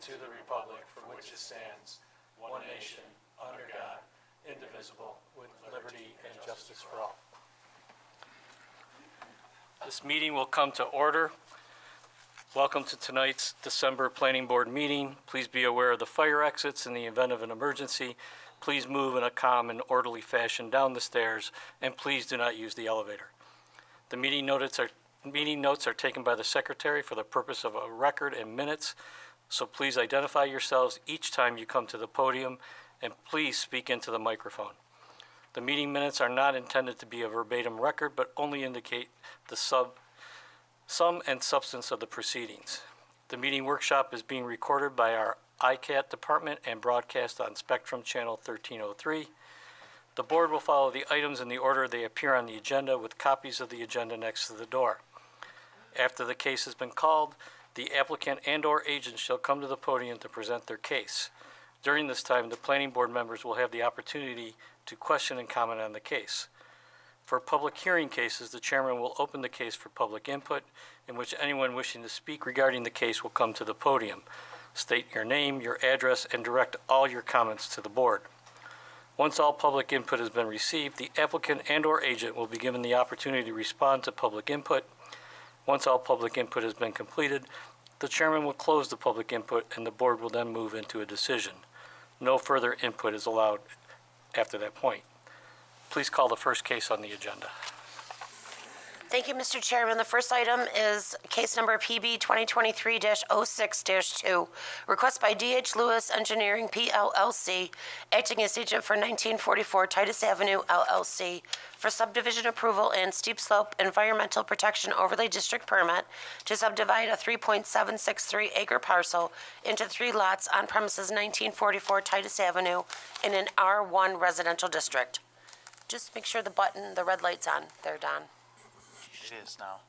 to the republic for which it stands, one nation, under God, indivisible, with liberty and justice for all. This meeting will come to order. Welcome to tonight's December Planning Board meeting. Please be aware of the fire exits in the event of an emergency. Please move in a calm and orderly fashion down the stairs, and please do not use the elevator. The meeting notes are taken by the secretary for the purpose of a record and minutes, so please identify yourselves each time you come to the podium, and please speak into the microphone. The meeting minutes are not intended to be a verbatim record, but only indicate the sum and substance of the proceedings. The meeting workshop is being recorded by our ICAT department and broadcast on Spectrum Channel 1303. The board will follow the items in the order they appear on the agenda, with copies of the agenda next to the door. After the case has been called, the applicant and/or agent shall come to the podium to present their case. During this time, the planning board members will have the opportunity to question and comment on the case. For public hearing cases, the chairman will open the case for public input, in which anyone wishing to speak regarding the case will come to the podium. State your name, your address, and direct all your comments to the board. Once all public input has been received, the applicant and/or agent will be given the opportunity to respond to public input. Once all public input has been completed, the chairman will close the public input, and the board will then move into a decision. No further input is allowed after that point. Please call the first case on the agenda. Thank you, Mr. Chairman. The first item is case number PB 2023-06-2, request by D.H. Lewis Engineering, PLLC, acting as agent for 1944 Titus Avenue, LLC, for subdivision approval and steep slope environmental protection overlay district permit to subdivide a 3.763 acre parcel into 3 lots on premises 1944 Titus Avenue in an R1 residential district. Just make sure the red light's on there, Don. It is now.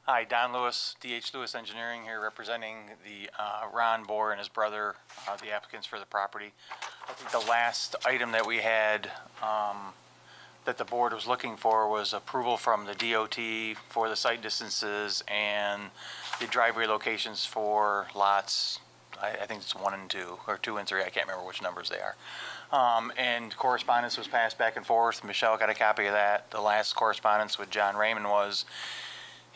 Hi, Don Lewis, D.H. Lewis Engineering, here representing the Ron Bohr and his brother, the applicants for the property. I think the last item that we had that the board was looking for was approval from the DOT for the site distances and the driveway locations for lots. I think it's 1 and 2, or 2 and 3. I can't remember which numbers they are. And correspondence was passed back and forth. Michelle got a copy of that. The last correspondence with John Raymond was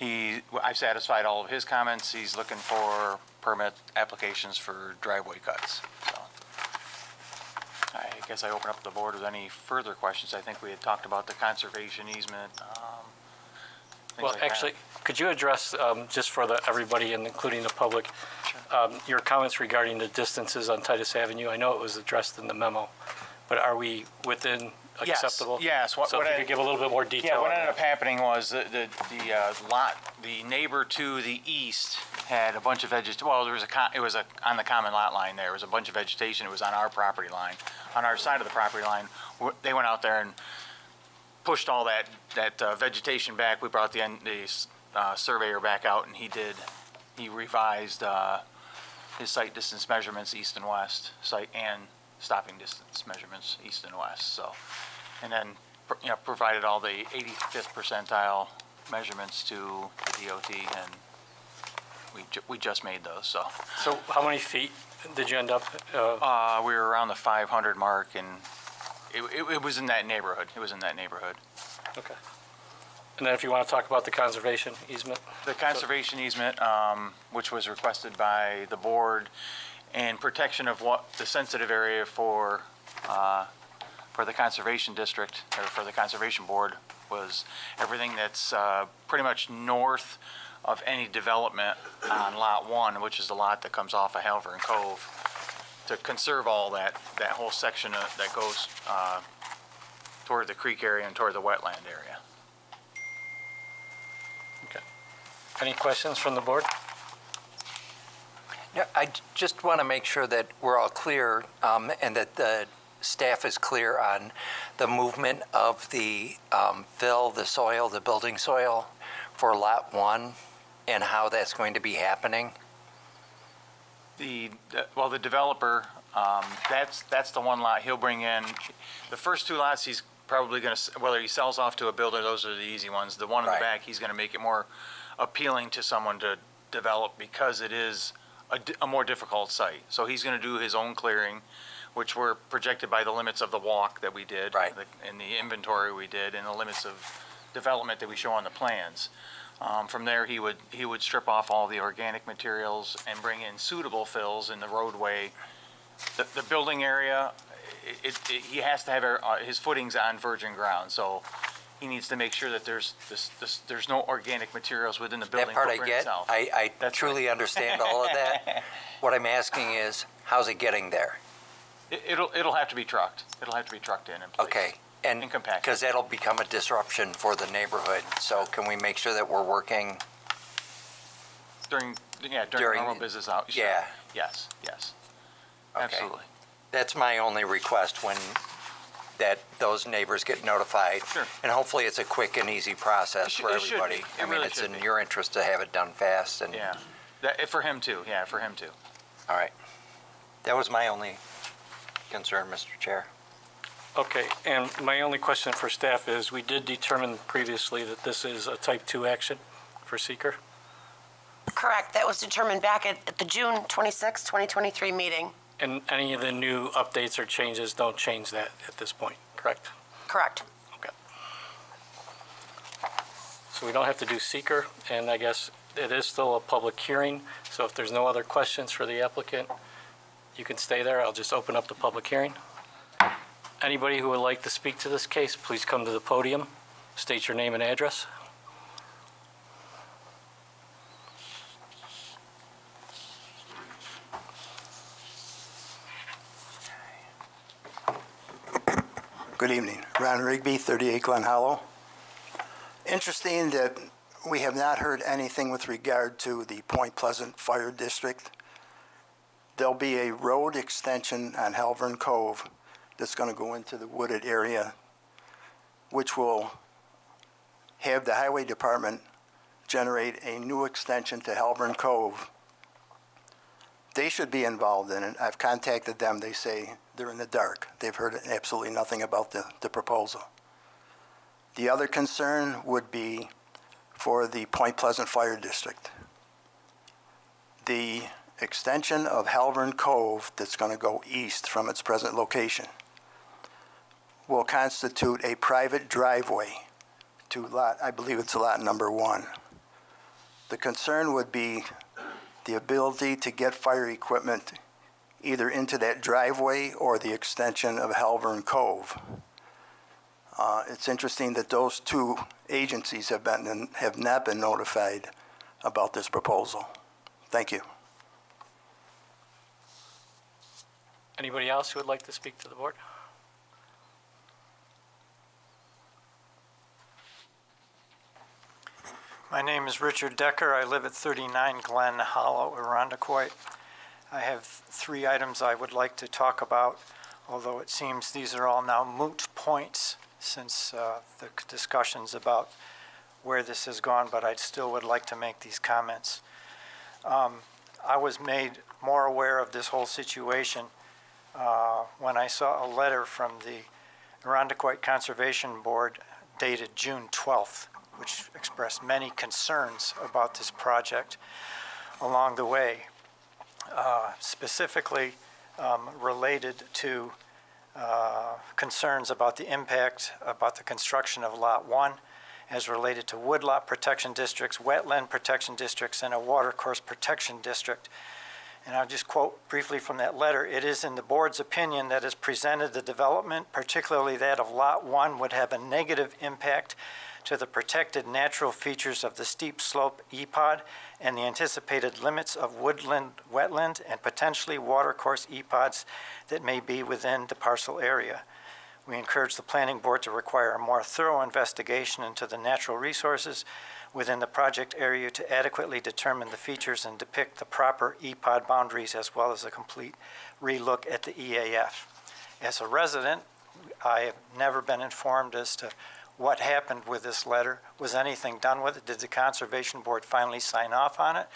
I've satisfied all of his comments. He's looking for permit applications for driveway cuts. So I guess I open up the board with any further questions. I think we had talked about the conservation easement. Well, like actually, could you address, just for everybody, and including the public, your comments regarding the distances on Titus Avenue? I know it was addressed in the memo, but are we within acceptable? Yes. So if you could give a little bit more detail. Yeah, what on ended up that. happening was the neighbor to the east had a bunch of vegetation. Well, it was on the common lot line there. There was a bunch of vegetation. It was on our property line. On our side of the property line, they went out there and pushed all that vegetation back. We brought the surveyor back out, and he revised his site distance measurements east and west, site and stopping distance measurements east and west. So, and then provided all the 85th percentile measurements to the DOT, and we just made those. So how many feet did you end up? we were around the 500 mark, and it was in that neighborhood. Okay. And then if you want to talk about the conservation easement? The conservation easement, which was requested by the board, and protection of what the sensitive area for the conservation district, or for the conservation board, was everything that's pretty much north of any development on Lot 1, which is the lot that comes off of Halvern Cove, to conserve all that whole section that goes toward the creek area and toward the wetland area. Okay. Any questions from the board? Yeah, I just want to make sure that we're all clear and that the staff is clear on the movement of the fill, the soil, the building soil for Lot 1 and how that's going to be happening. The developer, that's the one lot he'll bring in. The first 2 lots, he's probably going to, whether he sells off to a builder, those are the easy ones. The one in the back, he's going to make it more appealing to someone to develop, because it is a more difficult site. So he's going to do his own clearing, which were projected by the limits of the walk that we did. Right. And the inventory we did, and the limits of development that we show on the plans. From there, he would strip off all the organic materials and bring in suitable fills in the roadway. The building area, he has to have his footings on virgin ground, so he needs to make sure that there's no organic materials within the That building part I footprint get. itself. I That's truly understand all of that. What I'm asking is, how's it getting there? It'll have to be trucked. It'll have to be trucked in and placed. Okay. And And compacted. because that'll become a disruption for the neighborhood. So can we make sure that we're working? During During- normal business hours. Sure. Yeah. Yes. Okay. Absolutely. That's my only request that those neighbors get notified. Sure. And hopefully it's a quick and easy process for It should be. everybody. It I mean, really it's should in be. your interest to have it done fast and, Yeah. For him too. Yeah, for him too. all right. That was my only concern, Mr. Chair. Okay, and my only question for staff is, we did determine previously that this is a type 2 action for seeker? Correct, that was determined back at the June 26, 2023 meeting. And any of the new updates or changes don't change that at this point, correct? Correct. Okay. So we don't have to do seeker, and I guess it is still a public hearing, so if there's no other questions for the applicant, you can stay there. I'll just open up the public hearing. Anybody who would like to speak to this case, please come to the podium, state your name and address. Good evening. Ron Rigby, 38 Glen Hollow. Interesting that we have not heard anything with regard to the Point Pleasant Fire District. There'll be a road extension on Halvern Cove that's going to go into the wooded area, which will have the Highway Department generate a new extension to Halvern Cove. They should be involved in it. I've contacted them. They say they're in the dark. They've heard absolutely nothing about the proposal. The other concern would be for the Point Pleasant Fire District. The extension of Halvern Cove that's going to go east from its present location will constitute a private driveway to lot, I believe it's lot number 1. The concern would be the ability to get fire equipment either into that driveway or the extension of Halvern Cove. It's interesting that those two agencies have not been notified about this proposal. Thank you. Anybody else who would like to speak to the board? My name is Richard Decker. I live at 39 Glen Hollow, Irondequoit. I have 3 items I would like to talk about, although it seems these are all now moot points since the discussions about where this has gone, but I still would like to make these comments. I was made more aware of this whole situation when I saw a letter from the Irondequoit Conservation Board dated June 12th, which expressed many concerns about this project along the way, specifically related to concerns about the impact about the construction of Lot 1 as related to woodlot protection districts, wetland protection districts, and a watercourse protection district. And I'll just quote briefly from that letter. It is in the board's opinion that as presented, the development, particularly that of Lot 1, would have a negative impact to the protected natural features of the steep slope EPOD and the anticipated limits of woodland, wetland, and potentially watercourse EPODs that may be within the parcel area. We encourage the planning board to require a more thorough investigation into the natural resources within the project area to adequately determine the features and depict the proper EPOD boundaries, as well as a complete relook at the EAF. As a resident, I have never been informed as to what happened with this letter. Was anything done with it? Did the Conservation Board finally sign off on it?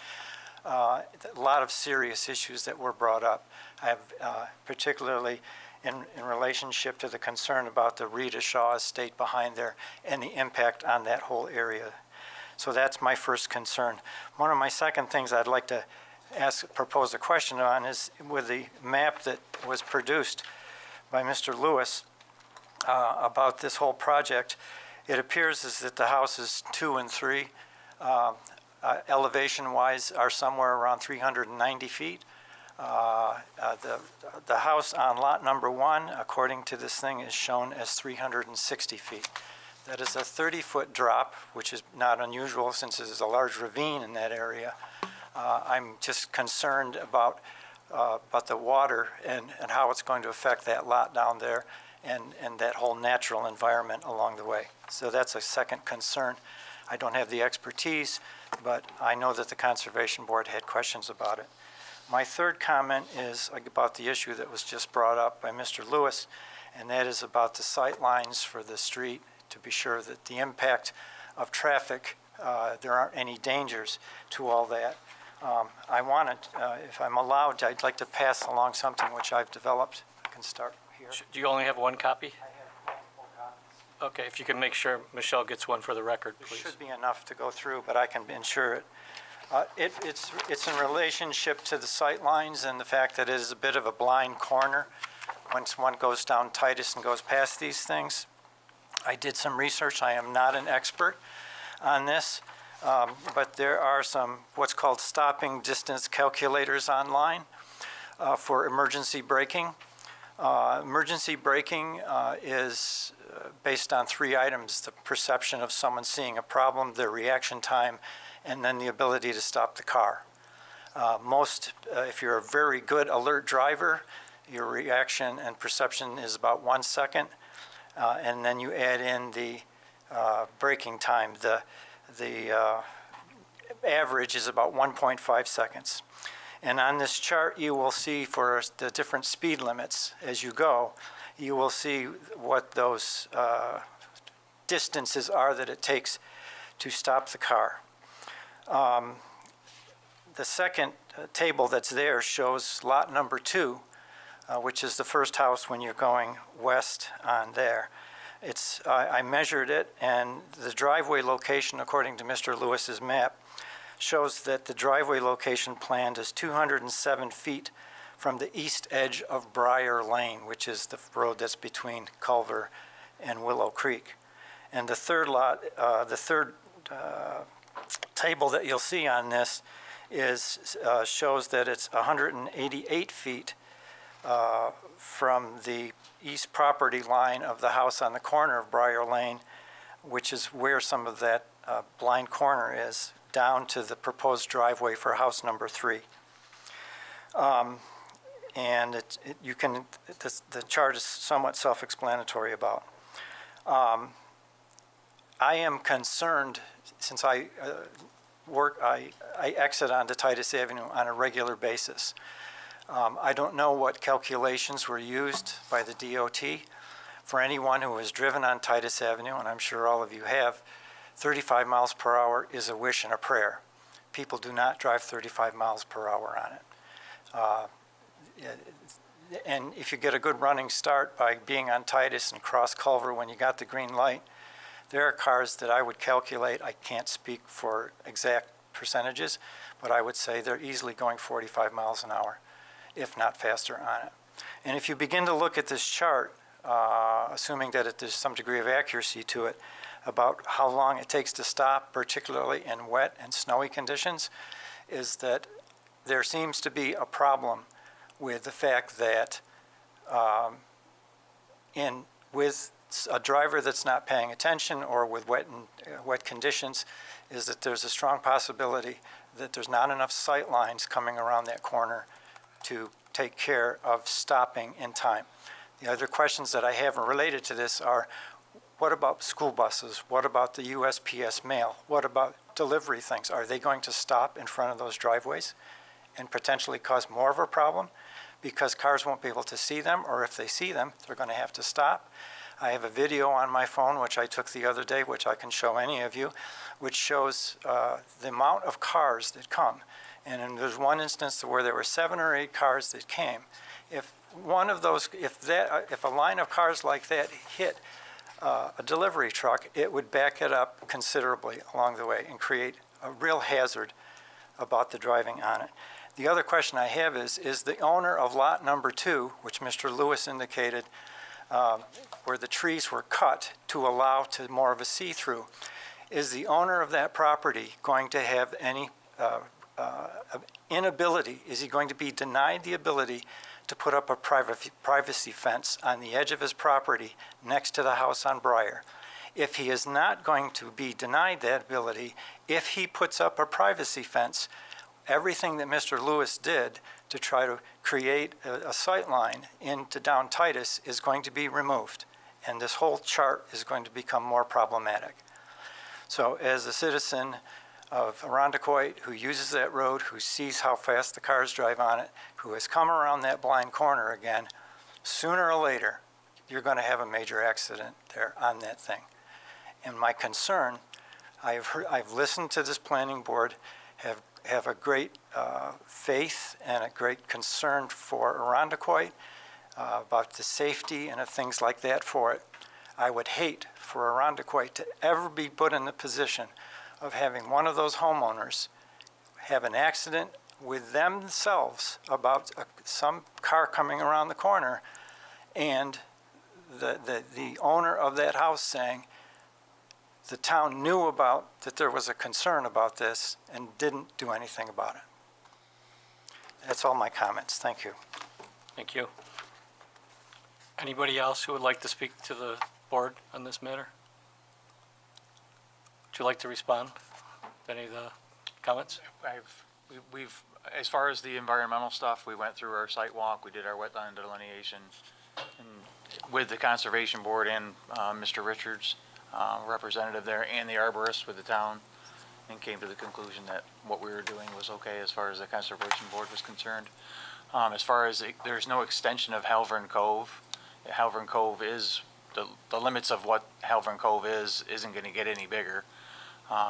A lot of serious issues that were brought up. I have particularly in relationship to the concern about the Rita Shaw estate behind there and the impact on that whole area. So that's my first concern. One of my second things I'd like to propose a question on is with the map that was produced by Mr. Lewis about this whole project. It appears as that the houses 2 and 3, elevation-wise, are somewhere around 390 feet. The house on lot number 1, according to this thing, is shown as 360 feet. That is a 30-foot drop, which is not unusual since there's a large ravine in that area. I'm just concerned about the water and how it's going to affect that lot down there and that whole natural environment along the way. So that's a second concern. I don't have the expertise, but I know that the Conservation Board had questions about it. My third comment is about the issue that was just brought up by Mr. Lewis, and that is about the sight lines for the street, to be sure that the impact of traffic, there aren't any dangers to all that. I want to, if I'm allowed, I'd like to pass along something which I've developed. I can start here. Do you only have one copy? I have multiple copies. Okay, if you can make sure Michelle gets one for the record, There please. should be enough to go through, but I can ensure it. It's in relationship to the sight lines and the fact that it is a bit of a blind corner once one goes down Titus and goes past these things. I did some research. I am not an expert on this, but there are some what's called stopping distance calculators online for emergency braking. Emergency braking is based on 3 items: the perception of someone seeing a problem, their reaction time, and then the ability to stop the car. If you're a very good alert driver, your reaction and perception is about 1 second, and then you add in the braking time. The average is about 1.5 seconds. And on this chart, you will see for the different speed limits as you go, you will see what those distances are that it takes to stop the car. The second table that's there shows lot number 2, which is the first house when you're going west on there. I measured it, and the driveway location, according to Mr. Lewis's map, shows that the driveway location planned is 207 feet from the east edge of Briar Lane, which is the road that's between Culver and Willow Creek. And the third table that you'll see on this shows that it's 188 feet from the east property line of the house on the corner of Briar Lane, which is where some of that blind corner is, down to the proposed driveway for house number 3. And the chart is somewhat self-explanatory about. I am concerned, since I exit onto Titus Avenue on a regular basis. I don't know what calculations were used by the DOT. For anyone who has driven on Titus Avenue, and I'm sure all of you have, 35 miles per hour is a wish and a prayer. People do not drive 35 miles per hour on it. And if you get a good running start by being on Titus and cross Culver when you got the green light, there are cars that I would calculate, I can't speak for exact percentages, but I would say they're easily going 45 miles an hour, if not faster on it. And if you begin to look at this chart, assuming that there's some degree of accuracy to it, about how long it takes to stop, particularly in wet and snowy conditions, is that there seems to be a problem with the fact that with a driver that's not paying attention or with wet conditions, is that there's a strong possibility that there's not enough sight lines coming around that corner to take care of stopping in time. The other questions that I have related to this are, what about school buses? What about the USPS mail? What about delivery things? Are they going to stop in front of those driveways and potentially cause more of a problem because cars won't be able to see them, or if they see them, they're going to have to stop? I have a video on my phone, which I took the other day, which I can show any of you, which shows the amount of cars that come. And there's one instance where there were 7 or 8 cars that came. If a line of cars like that hit a delivery truck, it would back it up considerably along the way and create a real hazard about the driving on it. The other question I have is the owner of lot number 2, which Mr. Lewis indicated, where the trees were cut to allow to more of a see-through, is the owner of that property going to have any inability, is he going to be denied the ability to put up a privacy fence on the edge of his property next to the house on Briar? If he is not going to be denied that ability, if he puts up a privacy fence, everything that Mr. Lewis did to try to create a sight line into down Titus is going to be removed, and this whole chart is going to become more problematic. So as a citizen of Arundecoit who uses that road, who sees how fast the cars drive on it, who has come around that blind corner again, sooner or later, you're going to have a major accident there on that thing. And my concern, I've listened to this planning board, have a great faith and a great concern for Arundecoit, about the safety and of things like that for it. I would hate for Arundecoit to ever be put in the position of having one of those homeowners have an accident with themselves about some car coming around the corner, and the owner of that house saying the town knew about that there was a concern about this and didn't do anything about it. That's all my comments. Thank you. Thank you. Anybody else who would like to speak to the board on this matter? Would you like to respond to any of the comments? We've, as far as the environmental stuff, we went through our site walk, we did our wetland delineation, and with the Conservation Board and Mr. Richards, representative there, and the arborist with the town, and came to the conclusion that what we were doing was okay as far as the Conservation Board was concerned. As far as there's no extension of Halvern Cove. Halvern Cove is, the limits of what Halvern Cove isn't going to get any bigger.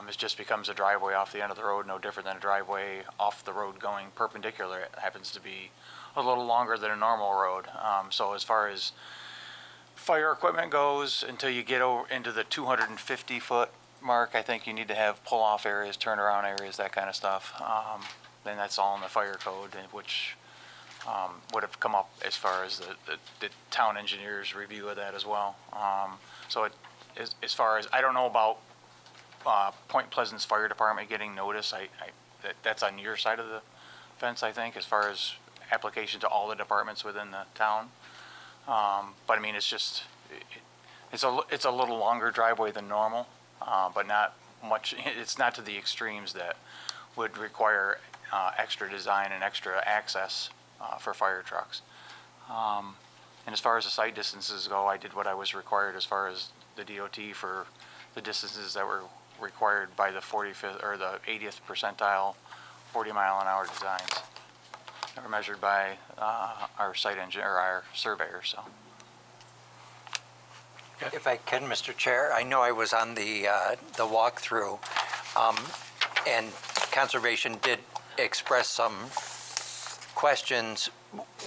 It just becomes a driveway off the end of the road, no different than a driveway off the road going perpendicular. It happens to be a little longer than a normal road. So as far as fire equipment goes, until you get over into the 250-foot mark, I think you need to have pull-off areas, turnaround areas, that kind of stuff. Then that's all in the fire code, which would have come up as far as the town engineer's review of that as well. So as far as, I don't know about Point Pleasant's fire department getting notice. That's on your side of the fence, I think, as far as application to all the departments within the town. But I mean, it's just, it's a little longer driveway than normal, but not much, it's not to the extremes that would require extra design and extra access for fire trucks. And as far as the site distances go, I did what I was required as far as the DOT for the distances that were required by the 45th or the 80th percentile 40-mile-an-hour designs that were measured by our site engineer, or our surveyor. So, If I can, Mr. Chair, I know I was on the walkthrough, and Conservation did express some questions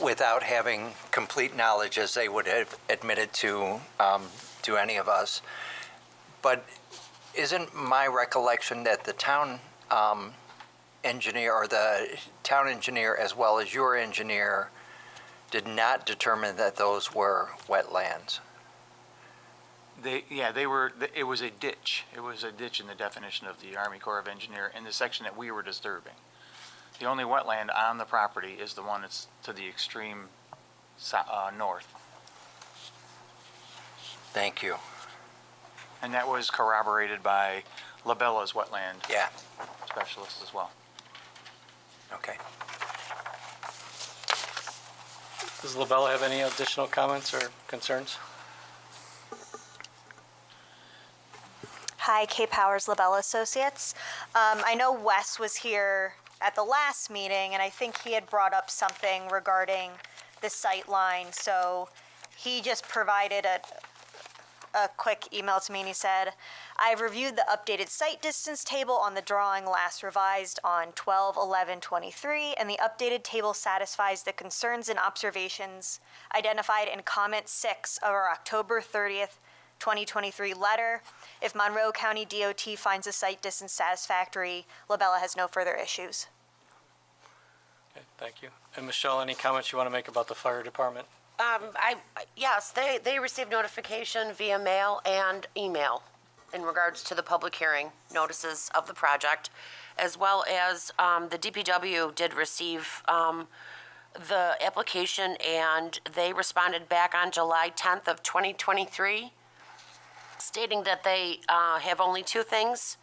without having complete knowledge, as they would have admitted to any of us. But isn't my recollection that the town engineer, or the town engineer as well as your engineer, did not determine that those were wetlands? they were, it was a ditch. It was a ditch in the definition of the Army Corps of Engineer in the section that we were disturbing. The only wetland on the property is the one that's to the extreme north. Thank you. And that was corroborated by Labella's wetland Yeah, specialist as well. okay. Does Labella have any additional comments or concerns? Hi, Kay Powers, Labella Associates. I know Wes was here at the last meeting, and I think he had brought up something regarding the sight line. So he just provided a quick email to me, and he said, I've reviewed the updated site distance table on the drawing last revised on 12/11/23, and the updated table satisfies the concerns and observations identified in comment 6 of our October 30th, 2023 letter. If Monroe County DOT finds the site distance satisfactory, Labella has no further issues. Okay, thank you. And Michelle, any comments you want to make about the fire department? Yes, they received notification via mail and email in regards to the public hearing notices of the project, as well as the DPW did receive the application, and they responded back on July 10th of 2023, stating that they have only two things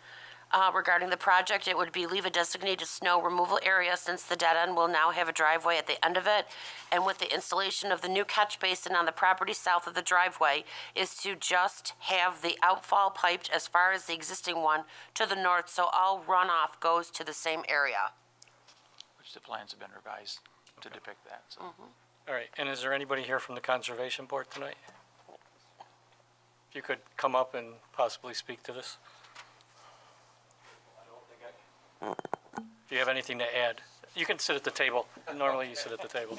regarding the project. It would be leave a designated snow removal area, since the dead end will now have a driveway at the end of it. And with the installation of the new catch basin on the property south of the driveway, is to just have the outfall piped as far as the existing one to the north, so all runoff goes to the same area. Which the plans have been revised to depict that, so. All right, and is there anybody here from the Conservation Board tonight? If you could come up and possibly speak to this? If you have anything to add, you can sit at the table. Normally you sit at the table.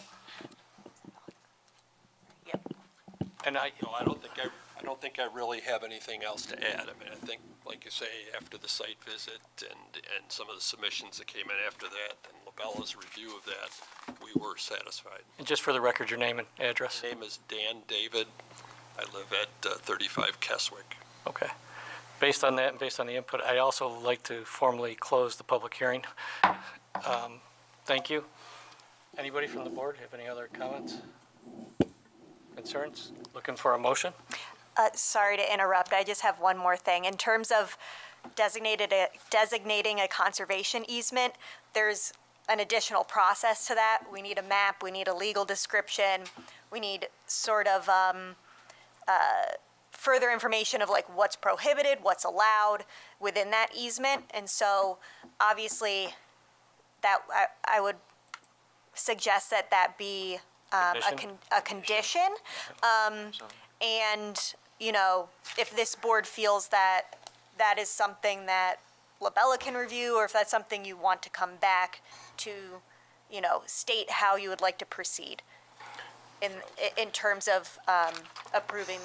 Yep. And I don't think I really have anything else to add. I mean, I think, like you say, after the site visit and some of the submissions that came in after that, and Labella's review of that, we were satisfied. and just for the record, your name and address? My name is Dan David. I live at 35 Keswick. Okay. Based on that and based on the input, I'd also like to formally close the public hearing. Thank you. Anybody from the board have any other comments? Concerns? Looking for a motion? Sorry to interrupt, I just have one more thing. In terms of designating a conservation easement, there's an additional process to that. We need a map, we need a legal description, we need sort of further information of like what's prohibited, what's allowed within that easement. And so obviously that I would suggest that that be Condition? a condition. And, you know, if this board feels that that is something that Labella can review, or if that's something you want to come back to, you know, state how you would like to proceed in terms of approving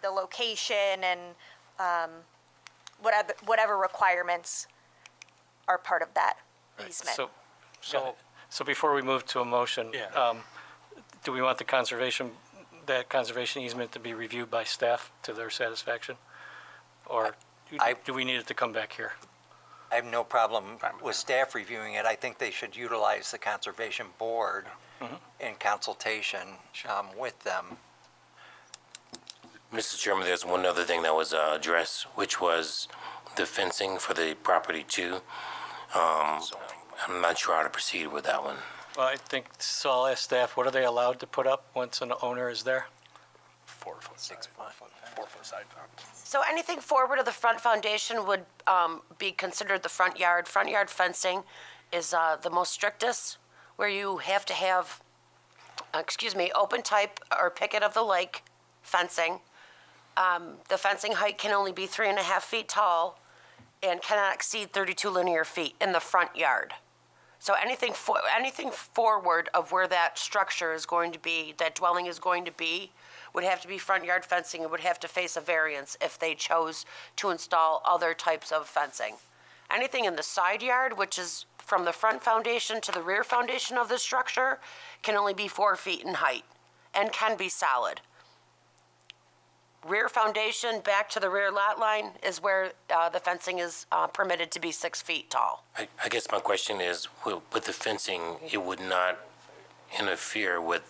the location and whatever requirements are part of that easement. So before we move to a motion, do we want that conservation easement to be reviewed by staff to their satisfaction? Or do we need it to come back here? I have no problem with staff reviewing it. I think they should utilize the Conservation Board in consultation with them. Mr. Chairman, there's one other thing that was addressed, which was the fencing for the property too. I'm not sure how to proceed with that one. Well, I think, so I'll ask staff, what are they allowed to put up once an owner is there? 4 foot, 6 foot, 4 foot side fence. So anything forward of the front foundation would be considered the front yard. Front yard fencing is the most strictest, where you have to have, open type or picket of the lake fencing. The fencing height can only be 3.5 feet tall and cannot exceed 32 linear feet in the front yard. So anything forward of where that structure is going to be, that dwelling is going to be, would have to be front yard fencing and would have to face a variance if they chose to install other types of fencing. Anything in the side yard, which is from the front foundation to the rear foundation of the structure, can only be 4 feet in height and can be solid. Rear foundation back to the rear lot line is where the fencing is permitted to be 6 feet tall. I guess my question is, with the fencing, it would not interfere with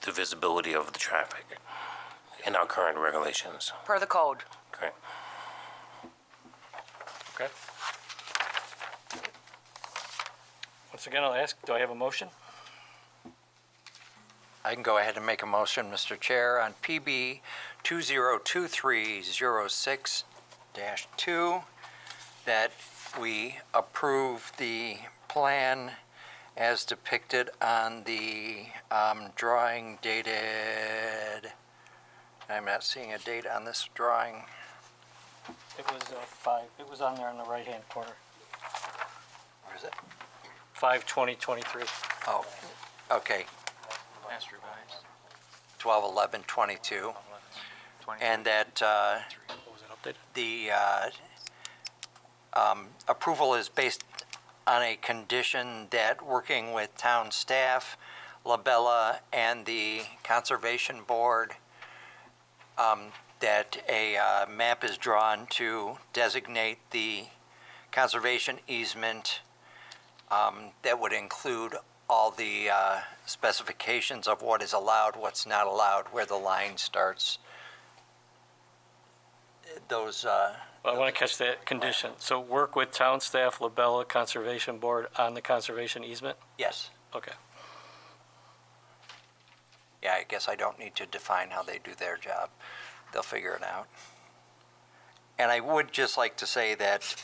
the visibility of the traffic in our current regulations, Per the code. correct? Okay. Once again, I'll ask, do I have a motion? I can go ahead and make a motion, Mr. Chair, on PB 202306-2, that we approve the plan as depicted on the drawing dated, I'm not seeing a date on this drawing. It was 5, it was on there in the right-hand corner, Where is it? 5/20/23. Oh, okay, Last revised, 12/11/22. 20. And that Was it updated? the approval is based on a condition that working with town staff, Labella, and the Conservation Board, that a map is drawn to designate the conservation easement that would include all the specifications of what is allowed, what's not allowed, where the line starts. Those, I want to catch that condition. So work with town staff, Labella Conservation Board on the conservation easement? yes. Okay. Yeah, I guess I don't need to define how they do their job. They'll figure it out. And I would just like to say that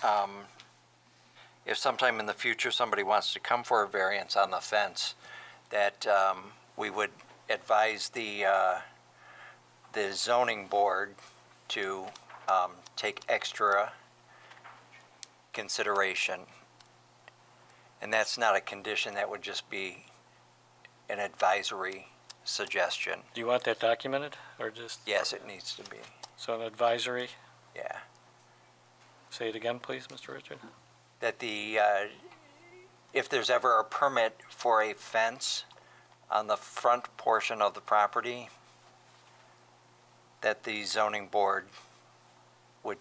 if sometime in the future somebody wants to come for a variance on the fence, that we would advise the zoning board to take extra consideration. And that's not a condition, that would just be an advisory suggestion. Do you want that documented, or just? Yes, it needs to be, So an advisory? yeah. Say it again, please, Mr. Richard. That if there's ever a permit for a fence on the front portion of the property, that the zoning board would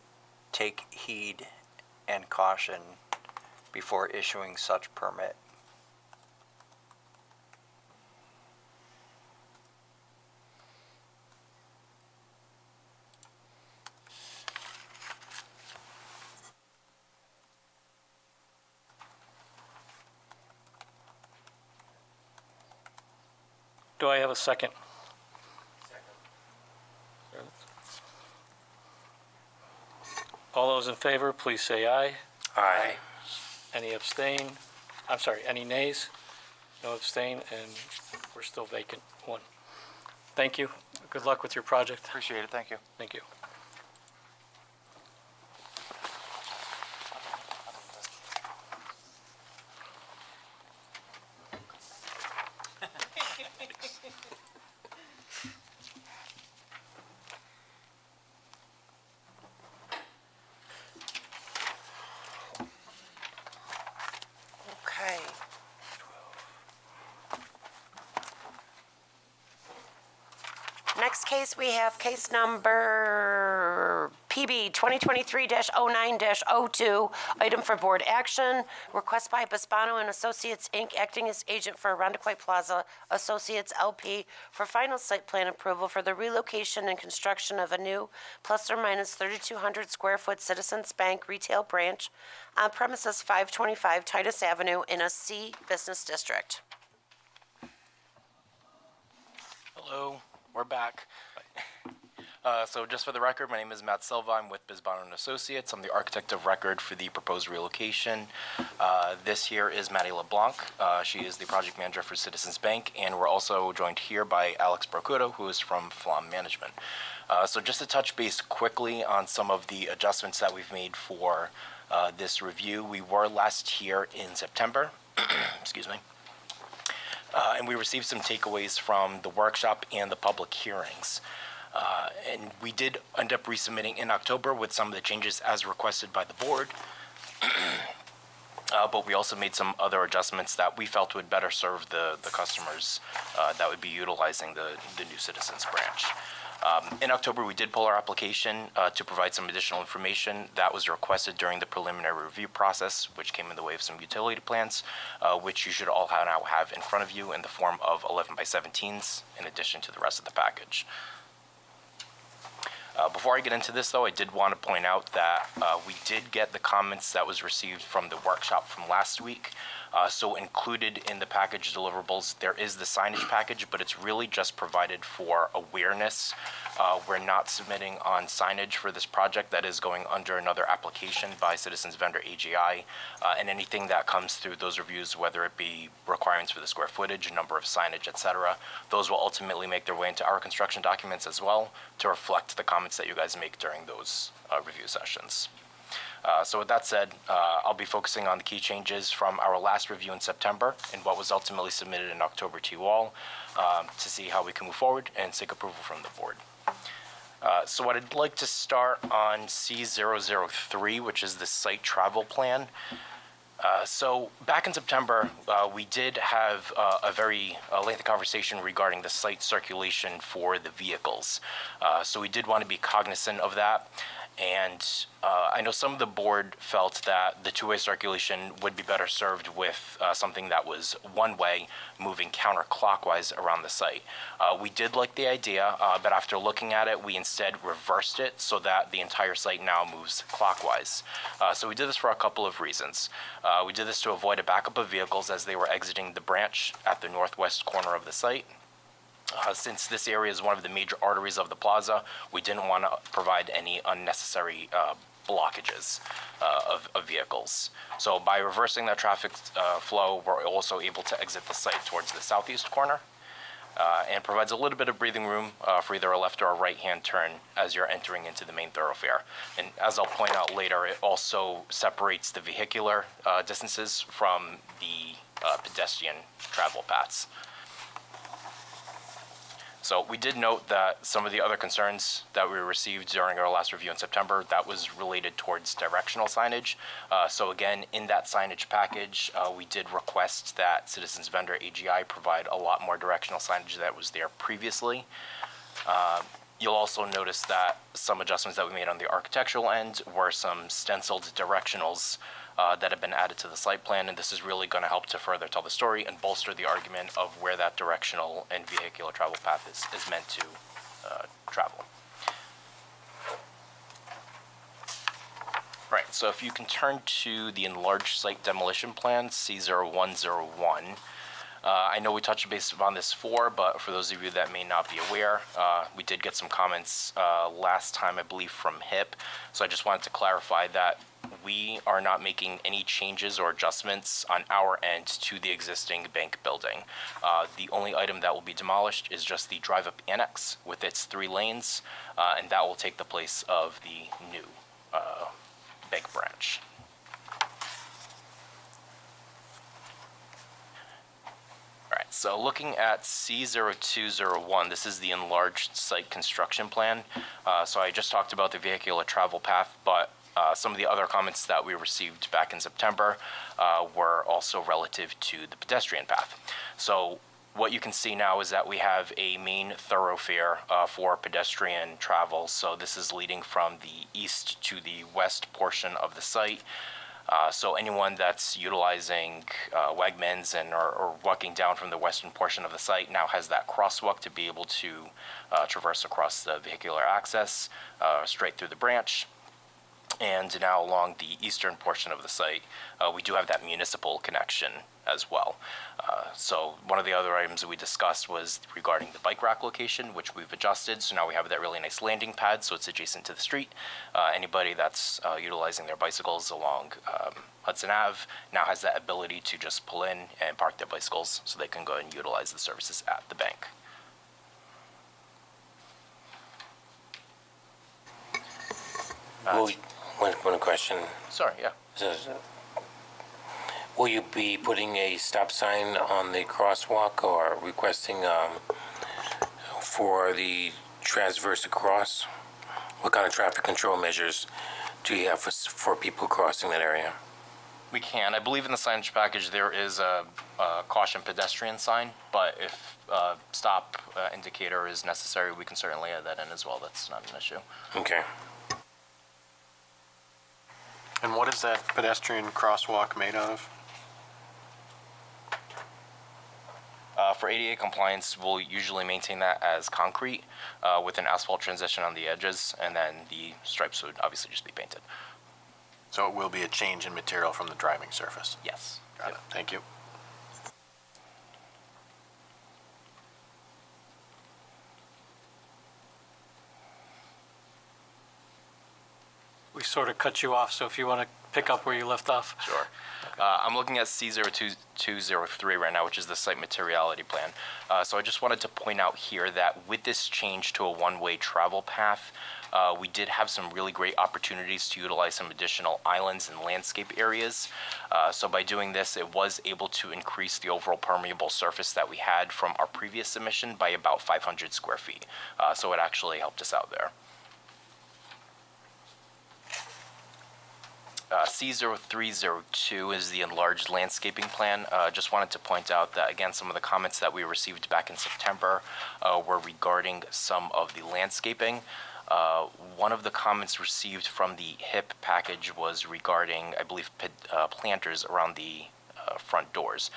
take heed and caution before issuing such permit. Do I have a second? All those in favor, please say aye. Aye. Any abstain? I'm sorry, any nays? No abstain, and we're still vacant, one. Thank you. Good luck with your project. Appreciate it, thank you. Thank you. Okay. Next case, we have case number PB 2023-09-02, item for board action, request by Bispano and Associates, Inc., acting as agent for Arundequoit Plaza Associates LP for final site plan approval for the relocation and construction of a new plus or minus 3,200 square foot Citizens Bank retail branch on premises 525 Titus Avenue in a C business district. Hello, we're back. So just for the record, my name is Matt Silva. I'm with Bisbano and Associates. I'm the architect of record for the proposed relocation. This here is Maddie LeBlanc. She is the project manager for Citizens Bank, and we're also joined here by Alex Brocuto, who is from Flom Management. So just to touch base quickly on some of the adjustments that we've made for this review. We were last here in September, excuse me. And we received some takeaways from the workshop and the public hearings. And we did end up resubmitting in October with some of the changes as requested by the board. But we also made some other adjustments that we felt would better serve the customers that would be utilizing the new Citizens branch. In October, we did pull our application to provide some additional information that was requested during the preliminary review process, which came in the way of some utility plans, which you should all now have in front of you in the form of 11 by 17s, in addition to the rest of the package. Before I get into this, though, I did want to point out that we did get the comments that was received from the workshop from last week. So included in the package deliverables, there is the signage package, but it's really just provided for awareness. We're not submitting on signage for this project. That is going under another application by Citizens vendor AGI. And anything that comes through those reviews, whether it be requirements for the square footage, number of signage, et cetera, those will ultimately make their way into our construction documents as well to reflect the comments that you guys make during those review sessions. So with that said, I'll be focusing on the key changes from our last review in September and what was ultimately submitted in October to you all to see how we can move forward and seek approval from the board. So what I'd like to start on C003, which is the site travel plan. So back in September, we did have a very lengthy conversation regarding the site circulation for the vehicles. So we did want to be cognizant of that. And I know some of the board felt that the two-way circulation would be better served with something that was one-way, moving counterclockwise around the site. We did like the idea, but after looking at it, we instead reversed it so that the entire site now moves clockwise. So we did this for a couple of reasons. We did this to avoid a backup of vehicles as they were exiting the branch at the northwest corner of the site. Since this area is one of the major arteries of the plaza, we didn't want to provide any unnecessary blockages of vehicles. So by reversing that traffic flow, we're also able to exit the site towards the southeast corner and provides a little bit of breathing room for either a left or a right-hand turn as you're entering into the main thoroughfare. And as I'll point out later, it also separates the vehicular distances from the pedestrian travel paths. So we did note that some of the other concerns that we received during our last review in September, that was related towards directional signage. So again, in that signage package, we did request that Citizens Vendor AGI provide a lot more directional signage that was there previously. You'll also notice that some adjustments that we made on the architectural end were some stenciled directionals that have been added to the site plan, and this is really going to help to further tell the story and bolster the argument of where that directional and vehicular travel path is meant to travel. Right, so if you can turn to the enlarged site demolition plan, C0101. I know we touched base on this before, but for those of you that may not be aware, we did get some comments last time, I believe, from HIP. So I just wanted to clarify that we are not making any changes or adjustments on our end to the existing bank building. The only item that will be demolished is just the drive-up annex with its 3 lanes, and that will take the place of the new bank branch. All right, so looking at C0201, this is the enlarged site construction plan. So I just talked about the vehicular travel path, but some of the other comments that we received back in September were also relative to the pedestrian path. So what you can see now is that we have a main thoroughfare for pedestrian travel. So this is leading from the east to the west portion of the site. So anyone that's utilizing Wegmans or walking down from the western portion of the site now has that crosswalk to be able to traverse across the vehicular access straight through the branch. And now along the eastern portion of the site, we do have that municipal connection as well. So one of the other items that we discussed was regarding the bike rack location, which we've adjusted. So now we have that really nice landing pad, so it's adjacent to the street. Anybody that's utilizing their bicycles along Hudson Ave now has that ability to just pull in and park their bicycles so they can go and utilize the services at the bank. One question. Sorry, yeah. Will you be putting a stop sign on the crosswalk or requesting for the transverse across? What kind of traffic control measures do you have for people crossing that area? We can. I believe in the signage package there is a caution pedestrian sign, but if stop indicator is necessary, we can certainly add that in as well. That's not an issue. Okay. And what is that pedestrian crosswalk made of? For ADA compliance, we'll usually maintain that as concrete with an asphalt transition on the edges, and then the stripes would obviously just be painted. So it will be a change in material from the driving surface? Yes. Got it. Thank you. We sort of cut you off, so if you want to pick up where you left off. Sure. I'm looking at C0203 right now, which is the site materiality plan. So I just wanted to point out here that with this change to a one-way travel path, we did have some really great opportunities to utilize some additional islands and landscape areas. So by doing this, it was able to increase the overall permeable surface that we had from our previous submission by about 500 square feet. So it actually helped us out there. C0302 is the enlarged landscaping plan. Just wanted to point out that, again, some of the comments that we received back in September were regarding some of the landscaping. One of the comments received from the HIP package was regarding, I believe, planters around the front doors.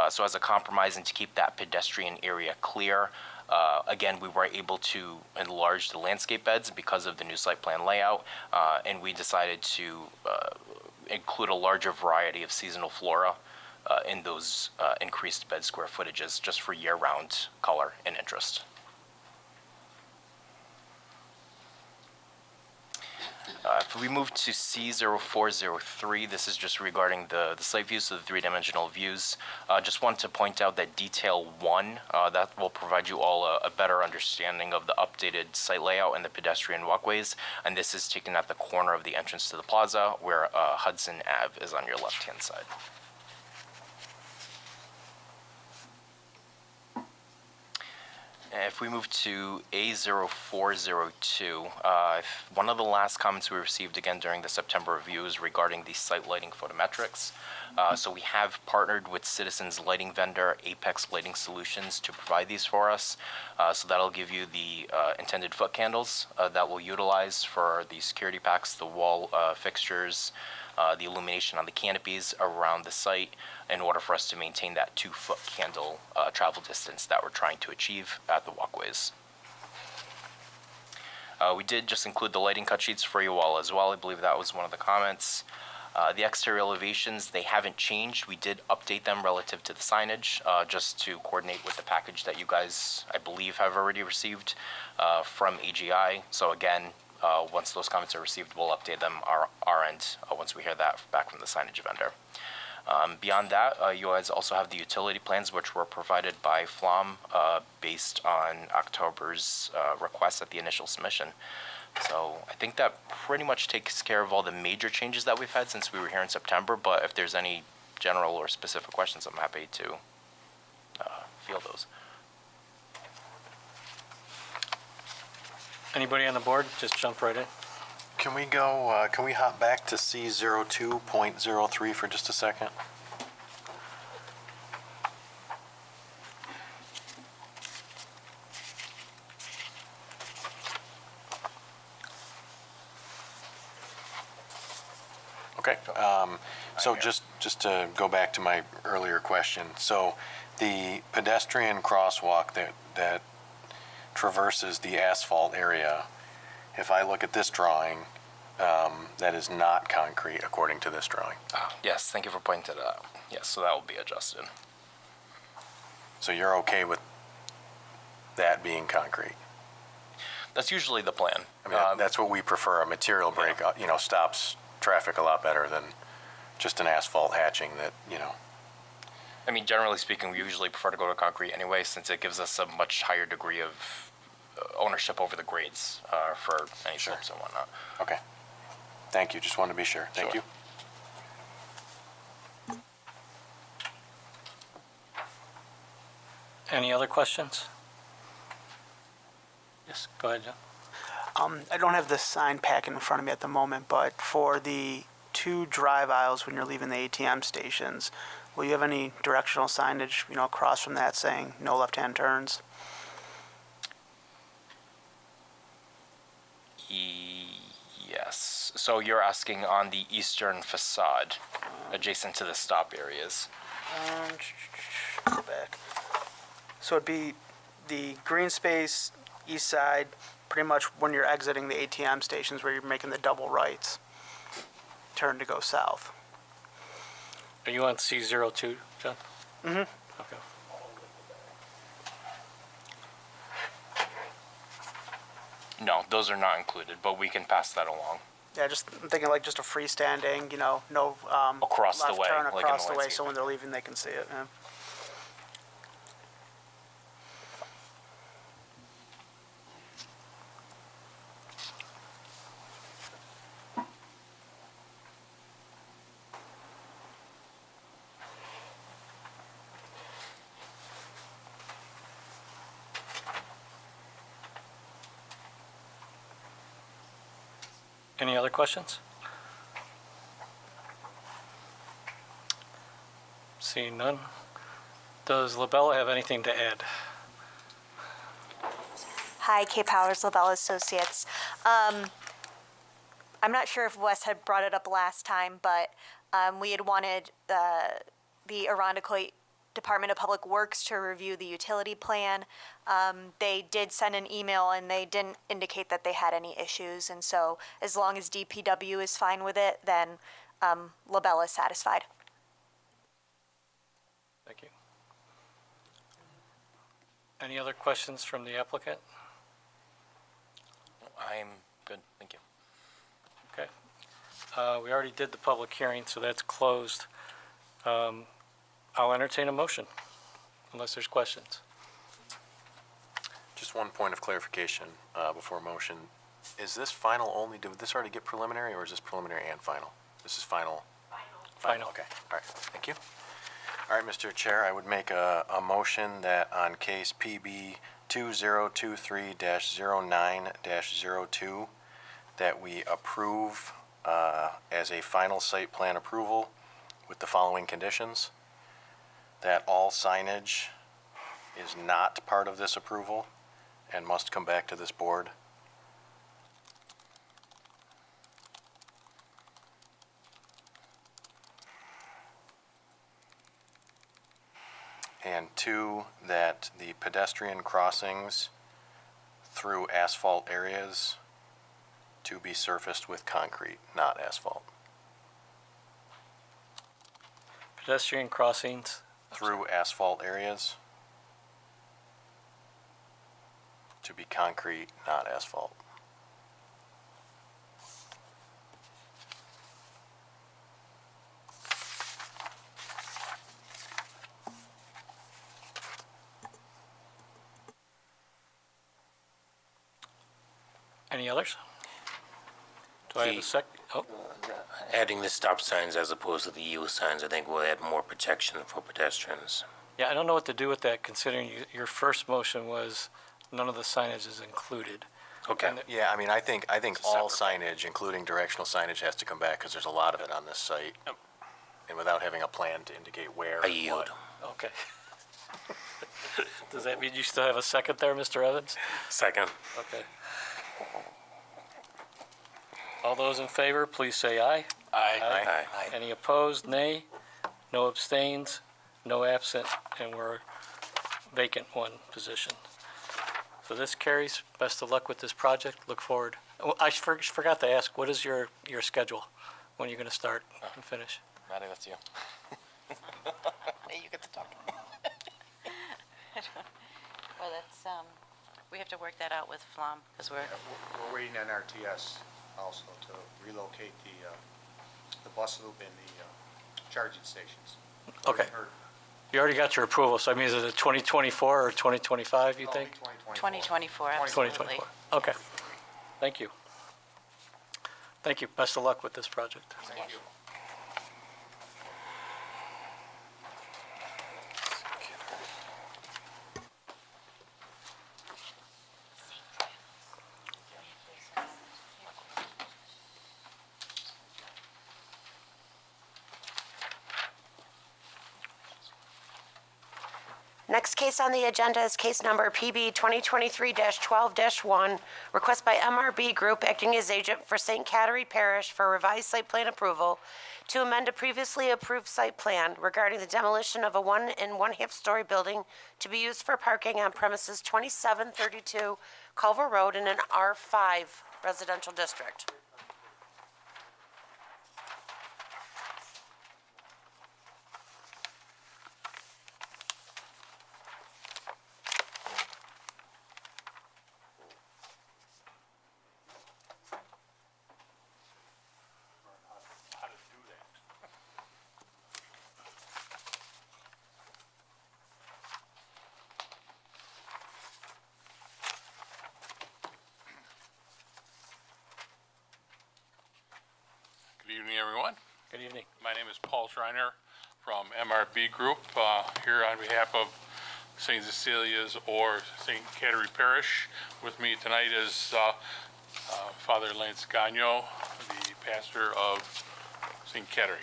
So as a compromise and to keep that pedestrian area clear, again, we were able to enlarge the landscape beds because of the new site plan layout, and we decided to include a larger variety of seasonal flora in those increased bed square footages just for year-round color and interest. If we move to C0403, this is just regarding the site views, so the three-dimensional views. Just want to point out that detail 1, that will provide you all a better understanding of the updated site layout and the pedestrian walkways. And this is taken at the corner of the entrance to the plaza where Hudson Ave is on your left-hand side. If we move to A0402, one of the last comments we received again during the September review is regarding the site lighting photometrics. So we have partnered with Citizens lighting vendor Apex Lighting Solutions to provide these for us. So that'll give you the intended foot candles that we'll utilize for the security packs, the wall fixtures, the illumination on the canopies around the site in order for us to maintain that 2-foot candle travel distance that we're trying to achieve at the walkways. We did just include the lighting cut sheets for you all as well. I believe that was one of the comments. The exterior elevations, they haven't changed. We did update them relative to the signage just to coordinate with the package that you guys, I believe, have already received from AGI. So again, once those comments are received, we'll update them our end once we hear that back from the signage vendor. Beyond that, you guys also have the utility plans, which were provided by FLOM based on October's request at the initial submission. So I think that pretty much takes care of all the major changes that we've had since we were here in September, but if there's any general or specific questions, I'm happy to field those. Anybody on the board? Just jump right in. Can we go, can we hop back to C02.03 for just a second? Okay, so just to go back to my earlier question, so the pedestrian crosswalk that traverses the asphalt area, if I look at this drawing, that is not concrete according to this drawing. Yes, thank you for pointing that out. Yes, so that will be adjusted. So you're okay with that being concrete? That's usually the plan. I mean, that's what we prefer. A material break, stops traffic a lot better than just an asphalt hatching that, I mean, generally speaking, we usually prefer to go to concrete anyway, since it gives us a much higher degree of ownership over the grades for any slopes and whatnot. Okay. Thank you. Just wanted to be sure. Thank Sure. you. Any other questions? Yes, go ahead, John. I don't have the sign packet in front of me at the moment, but for the 2 drive aisles when you're leaving the ATM stations, will you have any directional signage, across from that saying no left-hand turns? Yes. So you're asking on the eastern facade, adjacent to the stop areas. Go back. So it'd be the green space, east side, pretty much when you're exiting the ATM stations where you're making the double rights. Turn to go south. Are you on C02, John? Mm-hmm. Okay. No, those are not included, but we can pass that along. Yeah, I'm thinking like just a freestanding, no Across the left way, turn like in across the the way, landscape. so when they're leaving, they can see it. Yeah. Any other questions? Seeing none. Does Labella have anything to add? Hi, Kay Powers, LaBelle Associates. I'm not sure if Wes had brought it up last time, but we had wanted the Arundecoit Department of Public Works to review the utility plan. They did send an email and they didn't indicate that they had any issues. And so as long as DPW is fine with it, then LaBelle is satisfied. Thank you. Any other questions from the applicant? I'm good, thank you. Okay. We already did the public hearing, so that's closed. I'll entertain a motion, unless there's questions. Just one point of clarification before motion. Is this final only, did this already get preliminary, or is this preliminary and final? This is final? Final. Okay, all right, thank you. All right, Mr. Chair, I would make a motion that on case PB 2023-09-02, that we approve as a final site plan approval with the following conditions: that all signage is not part of this approval and must come back to this board. And 2, that the pedestrian crossings through asphalt areas to be surfaced with concrete, not asphalt. Pedestrian crossings. Through asphalt areas to be concrete, not asphalt. Any others? Do I have a sec? Oh, Adding the stop signs as opposed to the yield signs, I think will add more protection for pedestrians. yeah, I don't know what to do with that, considering your first motion was none of the signage is included. Okay. And Yeah, I mean, I think all signage, including directional signage, has to come back because there's a lot of it on this site. And without having a plan to indicate where I and yield. what. Okay. Does that mean you still have a second there, Mr. Evans? Second. Okay. All those in favor, please say aye. Aye. Any opposed, nay. No abstains, no absent, and we're vacant one position. So this carries. Best of luck with this project. Look forward. Oh, I forgot to ask, what is your schedule? When are you going to start and finish? Maddie, that's you. You get to talk. Well, that's, we have to work that out with Flom, because we're, We're waiting on RTS also to relocate the bus loop and the charging stations. Okay. You already got your approval, so I mean, is it a 2024 or 2025, you think? 2024, absolutely. 2024. Okay. Thank you. Thank you. Best of luck with this project. Thank you. Next case on the agenda is case number PB 2023-12-1, request by MRB Group acting as agent for St. Catherine Parish for revised site plan approval to amend a previously approved site plan regarding the demolition of a 1 1/2 story building to be used for parking on premises 2732 Culver Road in an R5 residential district. Good evening, everyone. Good evening. My name is Paul Schreiner from MRB Group, here on behalf of St. Cecilia's or St. Catherine Parish. With me tonight is Father Lance Gagno, the pastor of St. Catherine.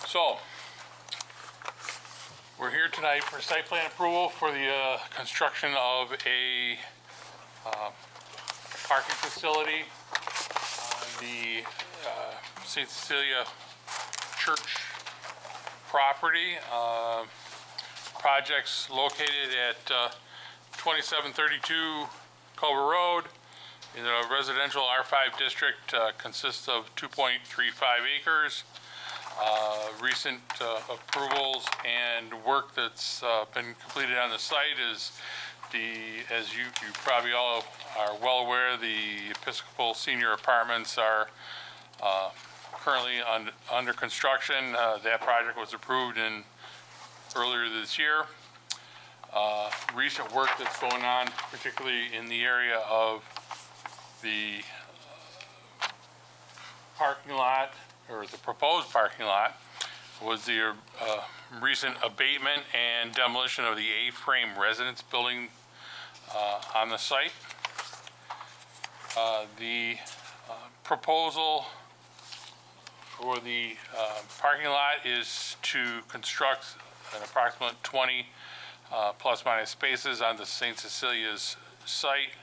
So, We're here tonight for site plan approval for the construction of a parking facility on the St. Cecilia Church property. Project's located at 2732 Culver Road in a residential R5 district, consists of 2.35 acres. Recent approvals and work that's been completed on the site is as you probably all are well aware, the Episcopal Senior Apartments are currently under construction. That project was approved earlier this year. Recent work that's going on, particularly in the area of the parking lot, or the proposed parking lot, was the recent abatement and demolition of the A-frame residence building on the site. The proposal for the parking lot is to construct an approximate 20 plus minus spaces on the St. Cecilia's site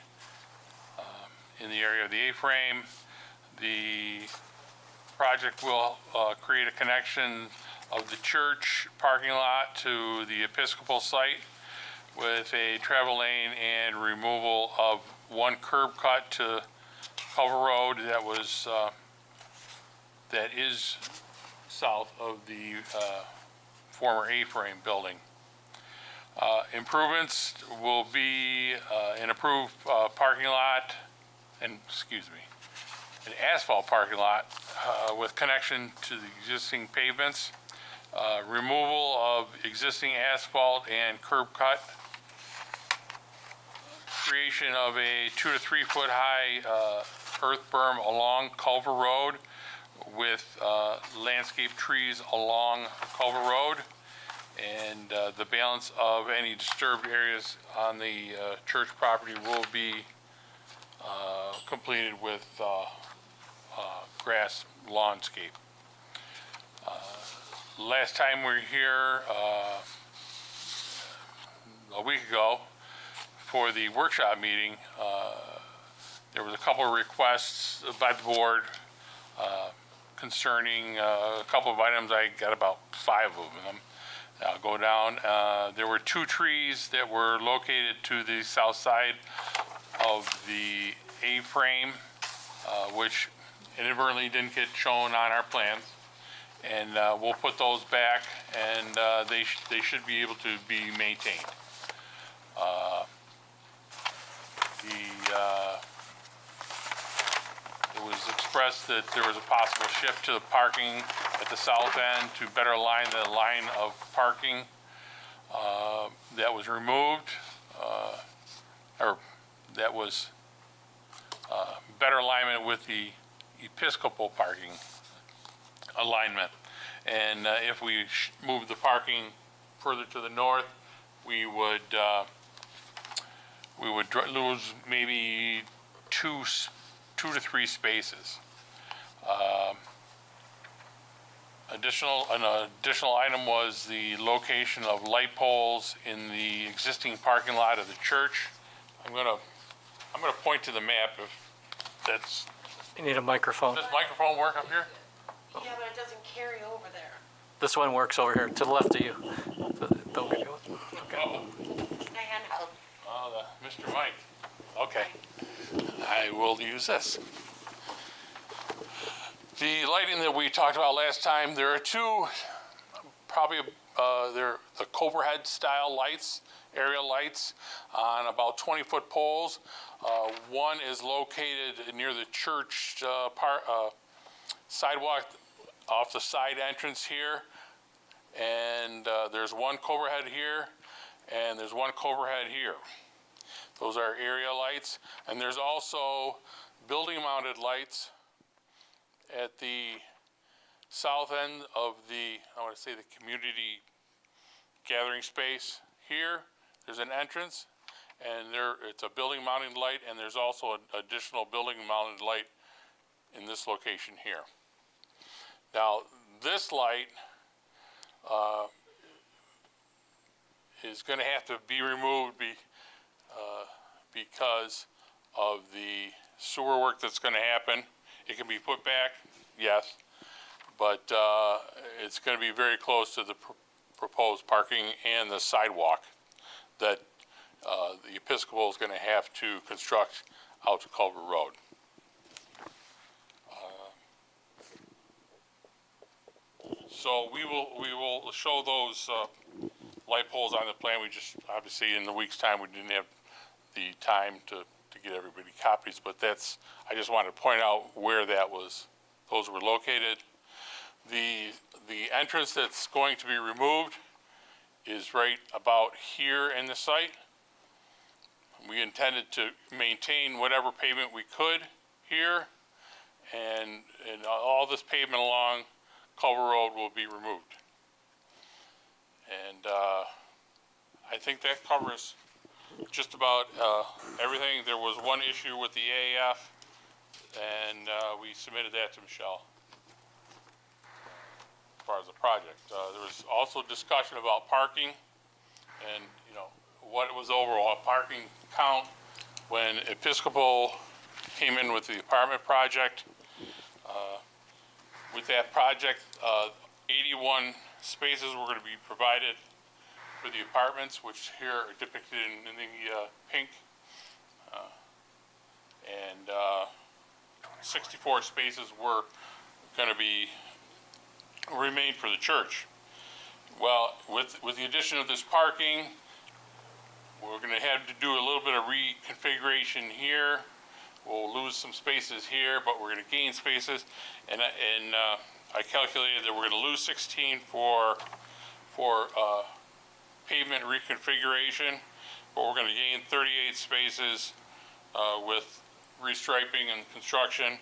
in the area of the A-frame. The project will create a connection of the church parking lot to the Episcopal site with a travel lane and removal of one curb cut to Culver Road that is south of the former A-frame building. Improvements will be an approved parking lot, an asphalt parking lot with connection to the existing pavements, removal of existing asphalt and curb cut, creation of a 2 to 3 foot high earth berm along Culver Road with landscape trees along Culver Road, and the balance of any disturbed areas on the church property will be completed with grass lawnscape. Last time we were here a week ago for the workshop meeting, there was a couple of requests by the board concerning a couple of items. I got about 5 of them. I'll go down. There were 2 trees that were located to the south side of the A-frame, which inadvertently didn't get shown on our plans. And we'll put those back, and they should be able to be maintained. It was expressed that there was a possible shift to the parking at the south end to better align the line of parking. That was removed, or that was better alignment with the Episcopal parking alignment. And if we move the parking further to the north, we would lose maybe two to three spaces. An additional item was the location of light poles in the existing parking lot of the church. I'm gonna point to the map if that's. You need a microphone. Does microphone work up here? Yeah, but it doesn't carry over there. This one works over here, to the left of you. They'll give you one. Oh, My handheld. oh, Mr. Mike. Okay. I will use this. The lighting that we talked about last time, there are 2, probably they're the Coverhead style lights, area lights on about 20-foot poles. One is located near the church sidewalk off the side entrance here. And there's one Coverhead here, and there's one Coverhead here. Those are area lights. And there's also building-mounted lights at the south end of I want to say the community gathering space here. There's an entrance, and it's a building-mounted light, and there's also an additional building-mounted light in this location here. Now, this light is gonna have to be removed because of the sewer work that's gonna happen. It can be put back, yes, but it's gonna be very close to the proposed parking and the sidewalk that the Episcopal is gonna have to construct out to Culver Road. So we will show those light poles on the plan. We just, obviously, in the week's time, we didn't have the time to get everybody copies, but that's, I just wanted to point out where those were located. The entrance that's going to be removed is right about here in the site. We intended to maintain whatever pavement we could here, and all this pavement along Culver Road will be removed. And I think that covers just about everything. There was one issue with the AAF, and we submitted that to Michelle as far as the project. There was also discussion about parking and, you know, what was overall parking count when Episcopal came in with the apartment project. With that project, 81 spaces were going to be provided for the apartments, which here are depicted in the pink. And 64 spaces were going to remain for the church. Well, with the addition of this parking, we're going to have to do a little bit of reconfiguration here. We'll lose some spaces here, but we're going to gain spaces. And I calculated that we're going to lose 16 for pavement reconfiguration, but we're going to gain 38 spaces with restriping and construction,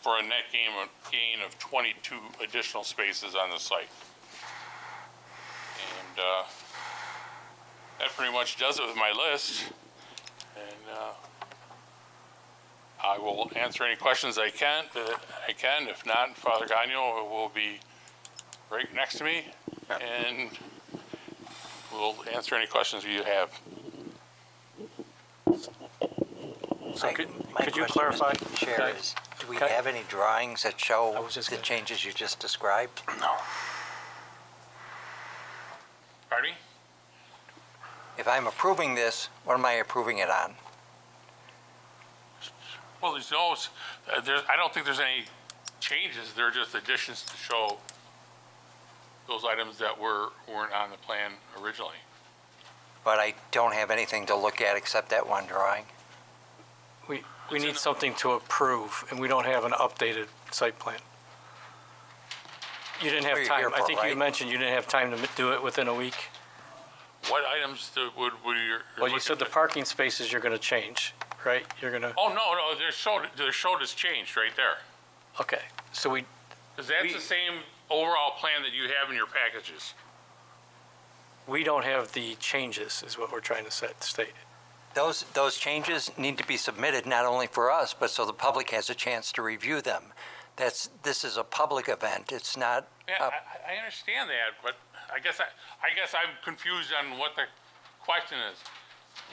for a net gain of 22 additional spaces on the site. And that pretty much does it with my list. And I will answer any questions I can. If not, Father Gagno will be right next to me, and we'll answer any questions you have. So My could you question, clarify? Mr. Chair, is, do we have any drawings that show the changes you just described? No. Pardon me? If I'm approving this, what am I approving it on? Well, there's no, I don't think there's any changes. They're just additions to show those items that weren't on the plan originally. But I don't have anything to look at except that one drawing. We need something to approve, and we don't have an updated site plan. You didn't That's have what you're time, here I for, think you right? mentioned you didn't have time to do it within a week. What items would you? Well, you said the parking spaces you're gonna change, right? You're gonna, Oh, no, they're showed as changed right there. okay, so Because that's the same overall plan that you have in your packages. we don't have the changes, is what we're trying to state. Those changes need to be submitted not only for us, but so the public has a chance to review them. This is a public event. It's not. Yeah, I understand that, but I guess I'm confused on what the question is.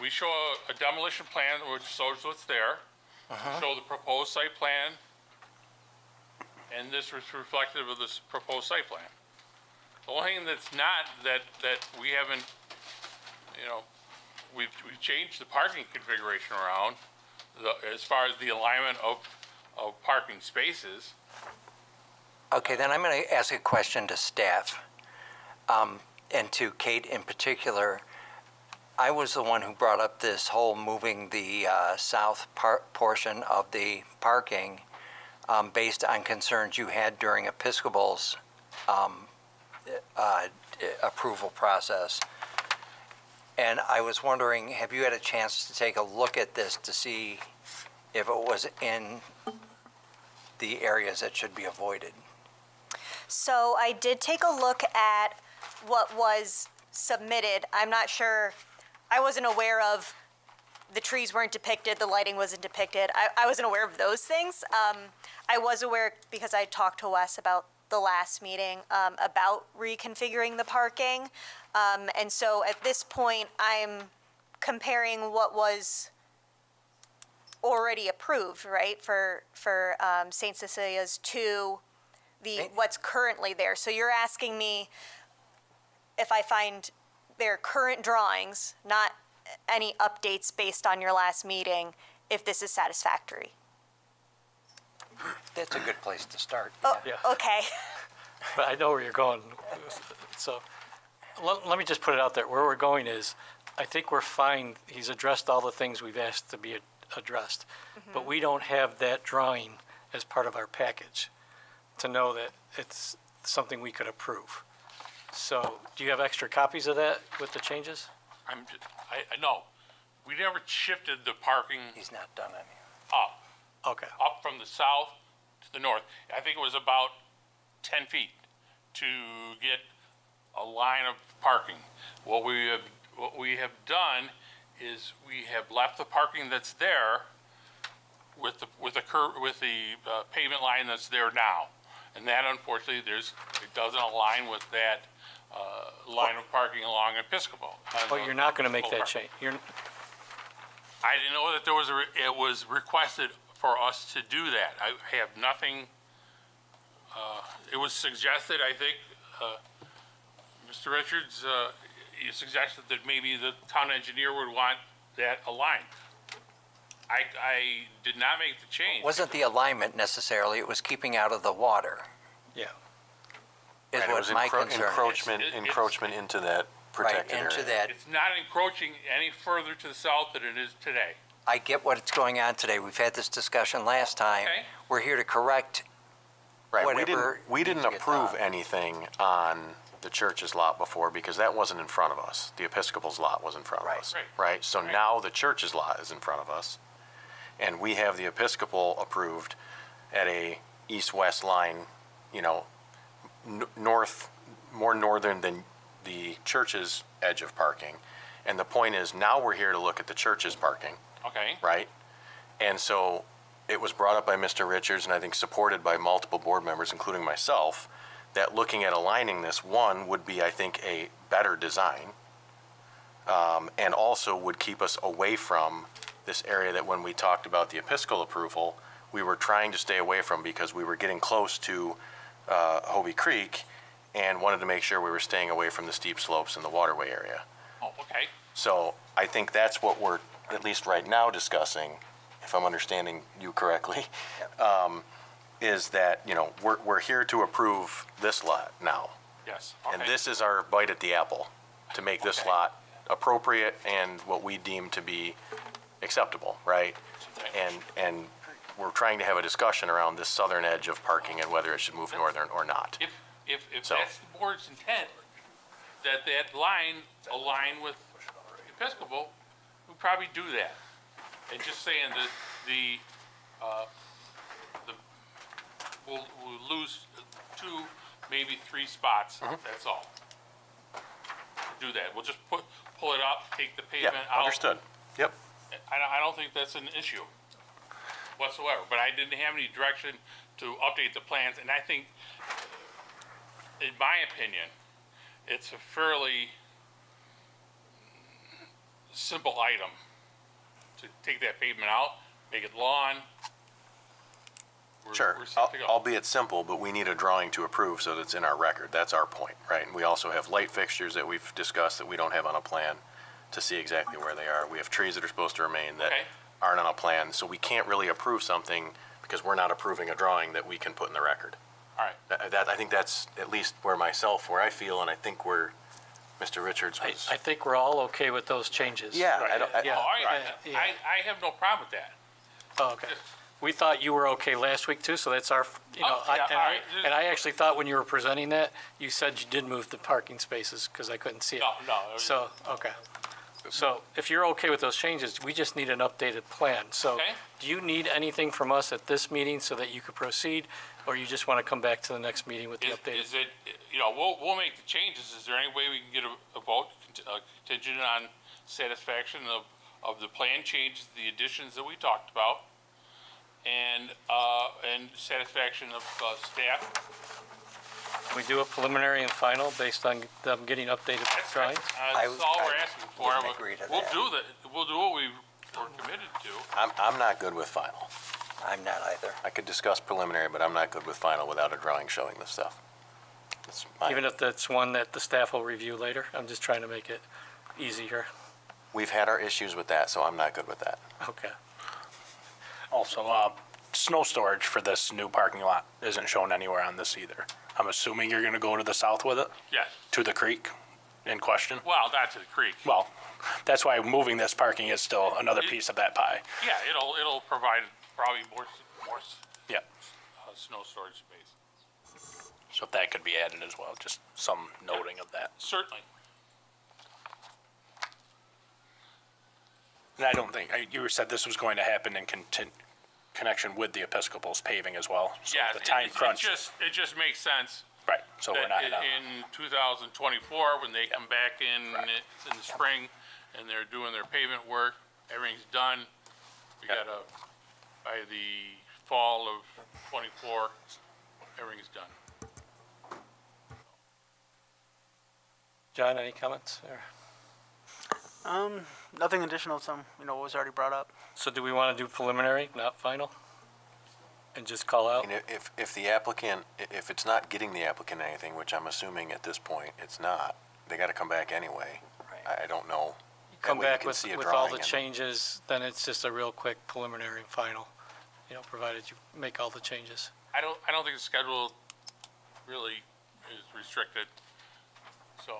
We show a demolition plan, which shows what's there. Show the proposed site plan, and this is reflective of this proposed site plan. The only thing that's not, that we haven't, you know, we've changed the parking configuration around, as far as the alignment of parking spaces. Okay, then I'm going to ask a question to staff, and to Kate in particular. I was the one who brought up this whole moving the south portion of the parking based on concerns you had during Episcopal's approval process. And I was wondering, have you had a chance to take a look at this to see if it was in the areas that should be avoided? So I did take a look at what was submitted. I'm not sure, I wasn't aware of the trees weren't depicted, the lighting wasn't depicted. I wasn't aware of those things. I was aware because I talked to Wes about the last meeting about reconfiguring the parking. And so at this point, I'm comparing what was already approved, right, for St. Cecilia's to what's currently there. So you're asking me if I find their current drawings, not any updates based on your last meeting, if this is satisfactory. That's a good place to start. Oh, Yeah. okay. But I know where you're going. So let me just put it out there. Where we're going is, I think we're fine. He's addressed all the things we've asked to be addressed. But we don't have that drawing as part of our package to know that it's something we could approve. So do you have extra copies of that with the changes? I know, we never shifted the parking He's not done any. up, Okay. up from the south to the north. I think it was about 10 feet to get a line of parking. What we have done is we have left the parking that's there with the pavement line that's there now. And that unfortunately, it doesn't align with that line of parking along Episcopal. But you're not going to make that change. I didn't know that it was requested for us to do that. I have nothing, it was suggested, I think, Mr. Richards, you suggested that maybe the town engineer would want that aligned. I did not make the change. Wasn't the alignment necessarily, it was keeping out of the water, Yeah. is Right, it was what my concern is. encroachment into that protected area. Right, into that. It's not encroaching any further to the south than it is today. I get what's going on today. We've had this discussion last time. Okay. We're here to correct Right, whatever we didn't needs to get approve done. anything on the church's lot before because that wasn't in front of us. The Episcopal's lot was in front of Right. us. Right. Right, so Right. now the church's lot is in front of us. And we have the Episcopal approved at a east-west line, north, more northern than the church's edge of parking. And the point is, now we're here to look at the church's parking, Okay? right? And so it was brought up by Mr. Richards, and I think supported by multiple board members, including myself, that looking at aligning this, one, would be, I think, a better design, and also would keep us away from this area that when we talked about the Episcopal approval, we were trying to stay away from because we were getting close to Hobie Creek and wanted to make sure we were staying away from the steep slopes in the waterway area. Oh, okay. So I think that's what we're, at least right now, discussing, if I'm understanding you correctly, is that, we're here to approve this lot now. Yes. And Okay. this is our bite at the apple, to make this Okay. lot appropriate and what we deem to be acceptable, right? And we're trying to have a discussion around this southern edge of parking and whether it should move northern or not. If So- that's the board's intent, that line align with Episcopal, we'll probably do that. And just saying that we'll lose 2, maybe 3 spots, Mm-hmm. that's all. Do that, we'll just pull it up, take the Yeah, pavement out. understood. Yep. I don't think that's an issue whatsoever, but I didn't have any direction to update the plans, and I think, in my opinion, it's a fairly simple item to take that pavement out, make it lawn. Sure, We're set to go. albeit simple, but we need a drawing to approve so that it's in our record. That's our point, right? And we also have light fixtures that we've discussed that we don't have on a plan to see exactly where they are. We have trees that are supposed to remain that Okay. aren't on a plan, so we can't really approve something because we're not approving a drawing that we can put in the record. All right, I think that's at least where I feel, and I think where Mr. Richards was. I think we're all okay with those changes. Yeah, right. I don't, Yeah. All right, Yeah. I have no problem with that. Oh, okay. We thought you were okay last week too, so that's our, Oh, yeah, all right. and I actually thought when you were presenting that, you said you did move the parking spaces because I couldn't see it. No. So, okay. So if you're okay with those changes, we just need an updated plan. So Okay. do you need anything from us at this meeting so that you could proceed? Or you just want to come back to the next meeting with the updated? Is it, we'll make the changes. Is there any way we can get a vote contingent on satisfaction of the plan changes, the additions that we talked about? And satisfaction of staff We do a preliminary and final based on them getting updated drawings? That's all we're asking for. wouldn't agree to We'll that. do that, we'll do what we were committed to. I'm not good with final. I'm not either. I could discuss preliminary, but I'm not good with final without a drawing showing this stuff. That's my- Even if that's one that the staff will review later? I'm just trying to make it easy here. We've had our issues with that, so I'm not good with that. Okay. Also, snow storage for this new parking lot isn't shown anywhere on this either. I'm assuming you're gonna go to the south with it, Yes, to the creek in question? well, not to the creek. Well, that's why moving this parking is still another piece of that pie. Yeah, it'll provide probably more Yeah, snow storage space. so if that could be added as well, just some noting of that. Certainly. And I don't think, you said this was going to happen in connection with the Episcopal's paving as well. So Yeah, the time crunch, it just makes sense. right, so we're not, that in 2024, when they come back in the spring and they're doing their pavement work, everything's done. We gotta, by the fall of '24, everything's done. John, any comments? Or- Nothing additional to, what was already brought up. So do we want to do preliminary, not final? And just call out? And if the applicant, if it's not getting the applicant anything, which I'm assuming at this point it's not, they gotta come back anyway. I don't know. That Come way you back can with, see a with all drawing the and- changes, then it's just a real quick preliminary and final, provided you make all the changes. I don't think the schedule really is restricted. So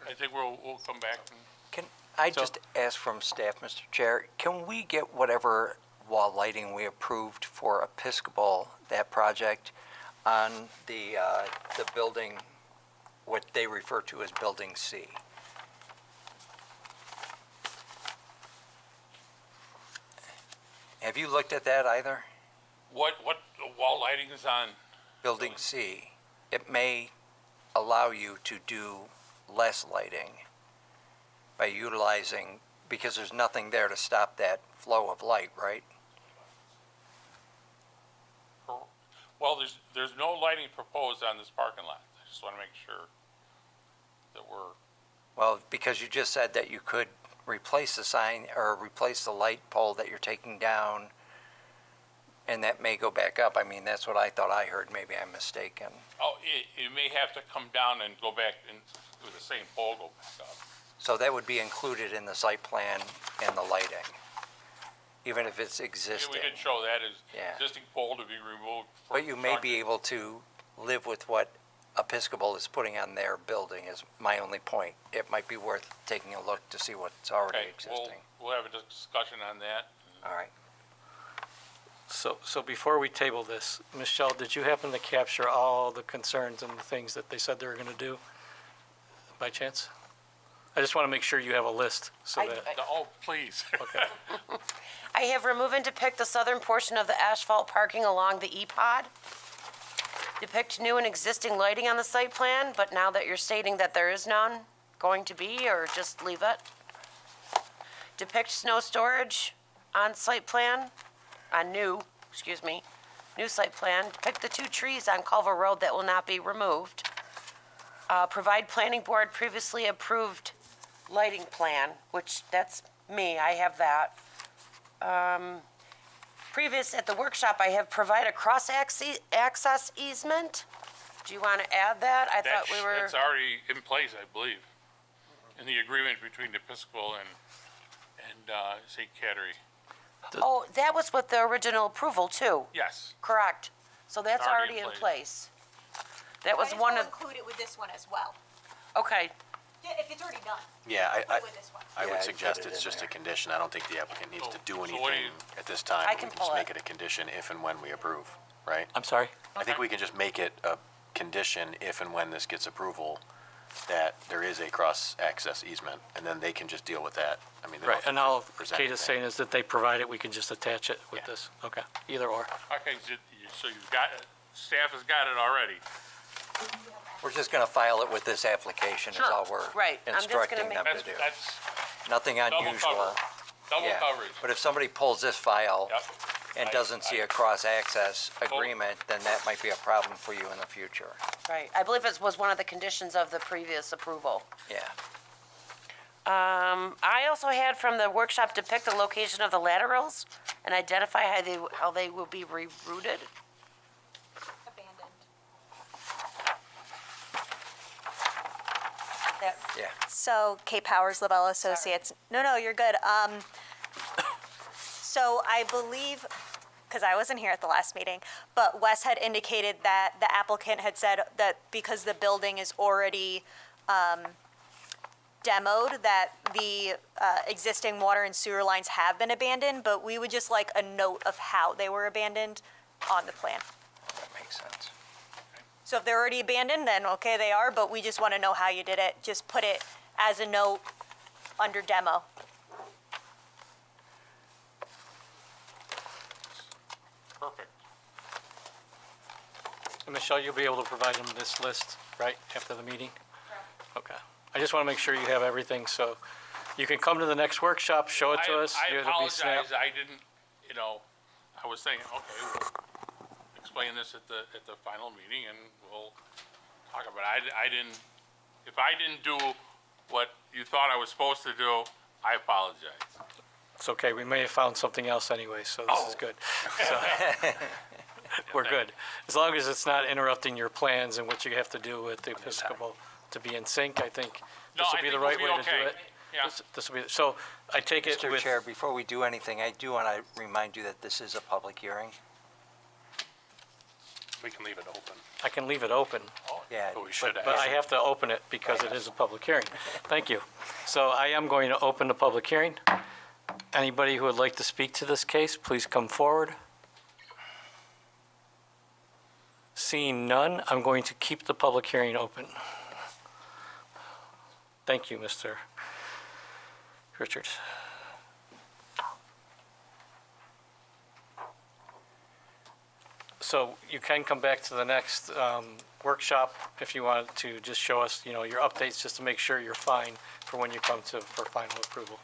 I think we'll come back and Can I So- just ask from staff, Mr. Chair, can we get whatever wall lighting we approved for Episcopal, that project, on the building, what they refer to as Building C? Have you looked at that either? what wall lighting is on? Building C, it may allow you to do less lighting by utilizing, because there's nothing there to stop that flow of light, right? Well, there's no lighting proposed on this parking lot. I just want to make sure that we're, Well, because you just said that you could replace the sign or replace the light pole that you're taking down, and that may go back up. I mean, that's what I thought I heard. Maybe I'm mistaken. it may have to come down and go back and with the same pole go back up. So that would be included in the site plan and the lighting, even if it's Yeah, existing. we did show that as Yeah. existing pole to be removed. But you may be able to live with what Episcopal is putting on their building is my only point. It might be worth taking a look to see what's already Okay, existing. we'll have a discussion on that. All right. So before we table this, Michelle, did you happen to capture all the concerns and the things that they said they were going to do by chance? I just want to make sure you have a list so that, Oh, please. okay. I have remove and depict the southern portion of the asphalt parking along the E-Pod. Depict new and existing lighting on the site plan, but now that you're stating that there is none going to be, or just leave it. Depict snow storage on site plan, new site plan. Depict the 2 trees on Culver Road that will not be removed. Provide planning board previously approved lighting plan, which that's me, I have that. Previous, at the workshop, I have provide a cross-access easement. Do you want to add that? I thought we were, That's already in place, I believe, in the agreement between the Episcopal and St. Cattery. oh, that was with the original approval too, Yes, correct? So that's Already already in in place. That was one of, include it with this one as well. okay, Yeah, if it's already done, Yeah, with this one. I Yeah, would I'd suggest put it it's in just a there. condition. I don't think the applicant needs to do So what do anything you- at this time. I can We just pull make it. it a condition if and when we approve, right? I'm sorry? I think we can just make it a condition if and when this gets approval, that there is a cross-access easement, and then they can just deal with that. I mean, they don't Right, have and to all present Kate is anything. saying is that they provide it, we can just attach it with Yeah. this. Okay, either or. okay, so you've got, staff has got it already. We're just going to file it with this application is Sure. all we're Right, I'm just gonna instructing make- them to That's, do. that's Nothing double unusual. coverage. Double Yeah. coverage. But if somebody pulls this file, Yep. and doesn't see a cross-access agreement, then that might be a problem for you in the future. Right. I believe it was one of the conditions of the previous approval. Yeah. I also had from the workshop depict the location of the laterals and identify how they will be rerouted. That- Yeah. So, Kate Powers, LaBelle Associates. No, you're good. So I believe, because I wasn't here at the last meeting, but Wes had indicated that the applicant had said that because the building is already demoed, that the existing water and sewer lines have been abandoned, but we would just like a note of how they were abandoned on the plan. That makes sense. So if they're already abandoned, then okay, they are, but we just want to know how you did it. Just put it as a note under demo. Perfect. And Michelle, you'll be able to provide them this list, right, after the meeting? Okay. I just want to make sure you have everything, so you can come to the next workshop, show it to us. I It'll be snapped. apologize, I didn't, I was thinking, okay, we'll explain this at the final meeting and we'll talk about it. I didn't, if I didn't do what you thought I was supposed to do, I apologize. It's okay, we may have found something else anyway, so this is good. So, we're good. As long as it's not interrupting your plans and what you have to do with the Episcopal to be in sync, I think No, this I will be think the we'll right be way to okay. do it. Yeah. This will be, so I take it Mr. with, Chair, before we do anything, I do want to remind you that this is a public hearing. We can leave it open. I can leave it open, Yeah. But we should but I have to open it because it is a public hearing. Thank you. So I am going to open the public hearing. Anybody who would like to speak to this case, please come forward. Seeing none, I'm going to keep the public hearing open. Thank you, Mr. Richards. So you can come back to the next workshop if you want to just show us, your updates, just to make sure you're fine for when you come for final approval.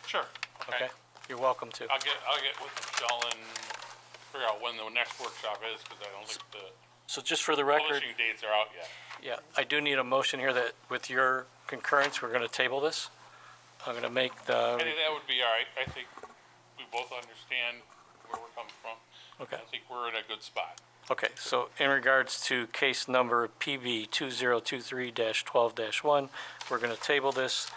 Sure, okay. Okay? You're welcome to. I'll get with Michelle and figure out when the next workshop is, because I don't think the So just for the record, publishing dates are out yet. yeah, I do need a motion here that with your concurrence, we're going to table this. I'm going to make I the, think that would be all right. I think we both understand where we're coming from. okay. I think we're in a good spot. Okay, so in regards to case number PB 2023-12-1, we're going to table this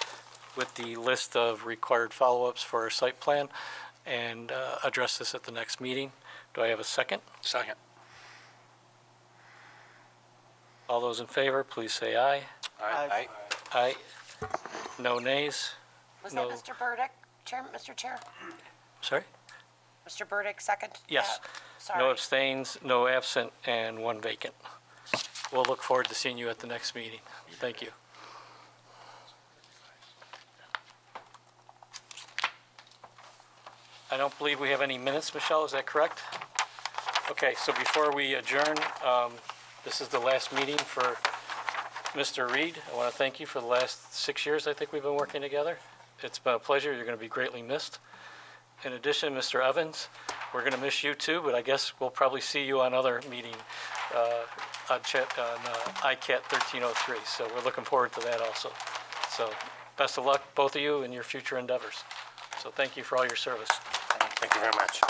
with the list of required follow-ups for our site plan and address this at the next meeting. Do I have a second? Second. All those in favor, please say aye. Aye. Aye. No nays? Was No. that Mr. Burdick, Mr. Chair? Sorry? Mr. Burdick, second? Yes. that? Sorry. No abstains, no absent, and one vacant. We'll look forward to seeing you at the next meeting. Thank you. I don't believe we have any minutes, Michelle, is that correct? Okay, so before we adjourn, this is the last meeting for Mr. Reed. I want to thank you for the last 6 years I think we've been working together. It's been a pleasure. You're going to be greatly missed. In addition, Mr. Evans, we're going to miss you too, but I guess we'll probably see you on other meeting, on ICAT 1303. So we're looking forward to that also. So best of luck, both of you, in your future endeavors. So thank you for all your service. Thank you very much.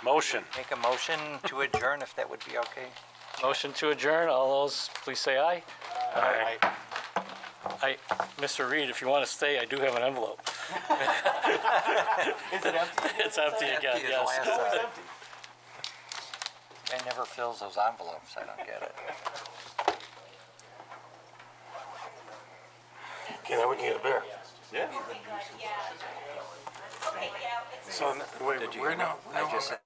Motion. Make a motion to adjourn, if that would be okay. Motion to adjourn. All those, please say aye. Aye. Mr. Reed, if you want to stay, I do have an envelope. Is it empty? It's empty again, Empty as yes. last time. Guy never fills those envelopes, I don't get it. Okay, now we can get a beer. Okay, yeah. So, wait, Did you where hear me? now? I just said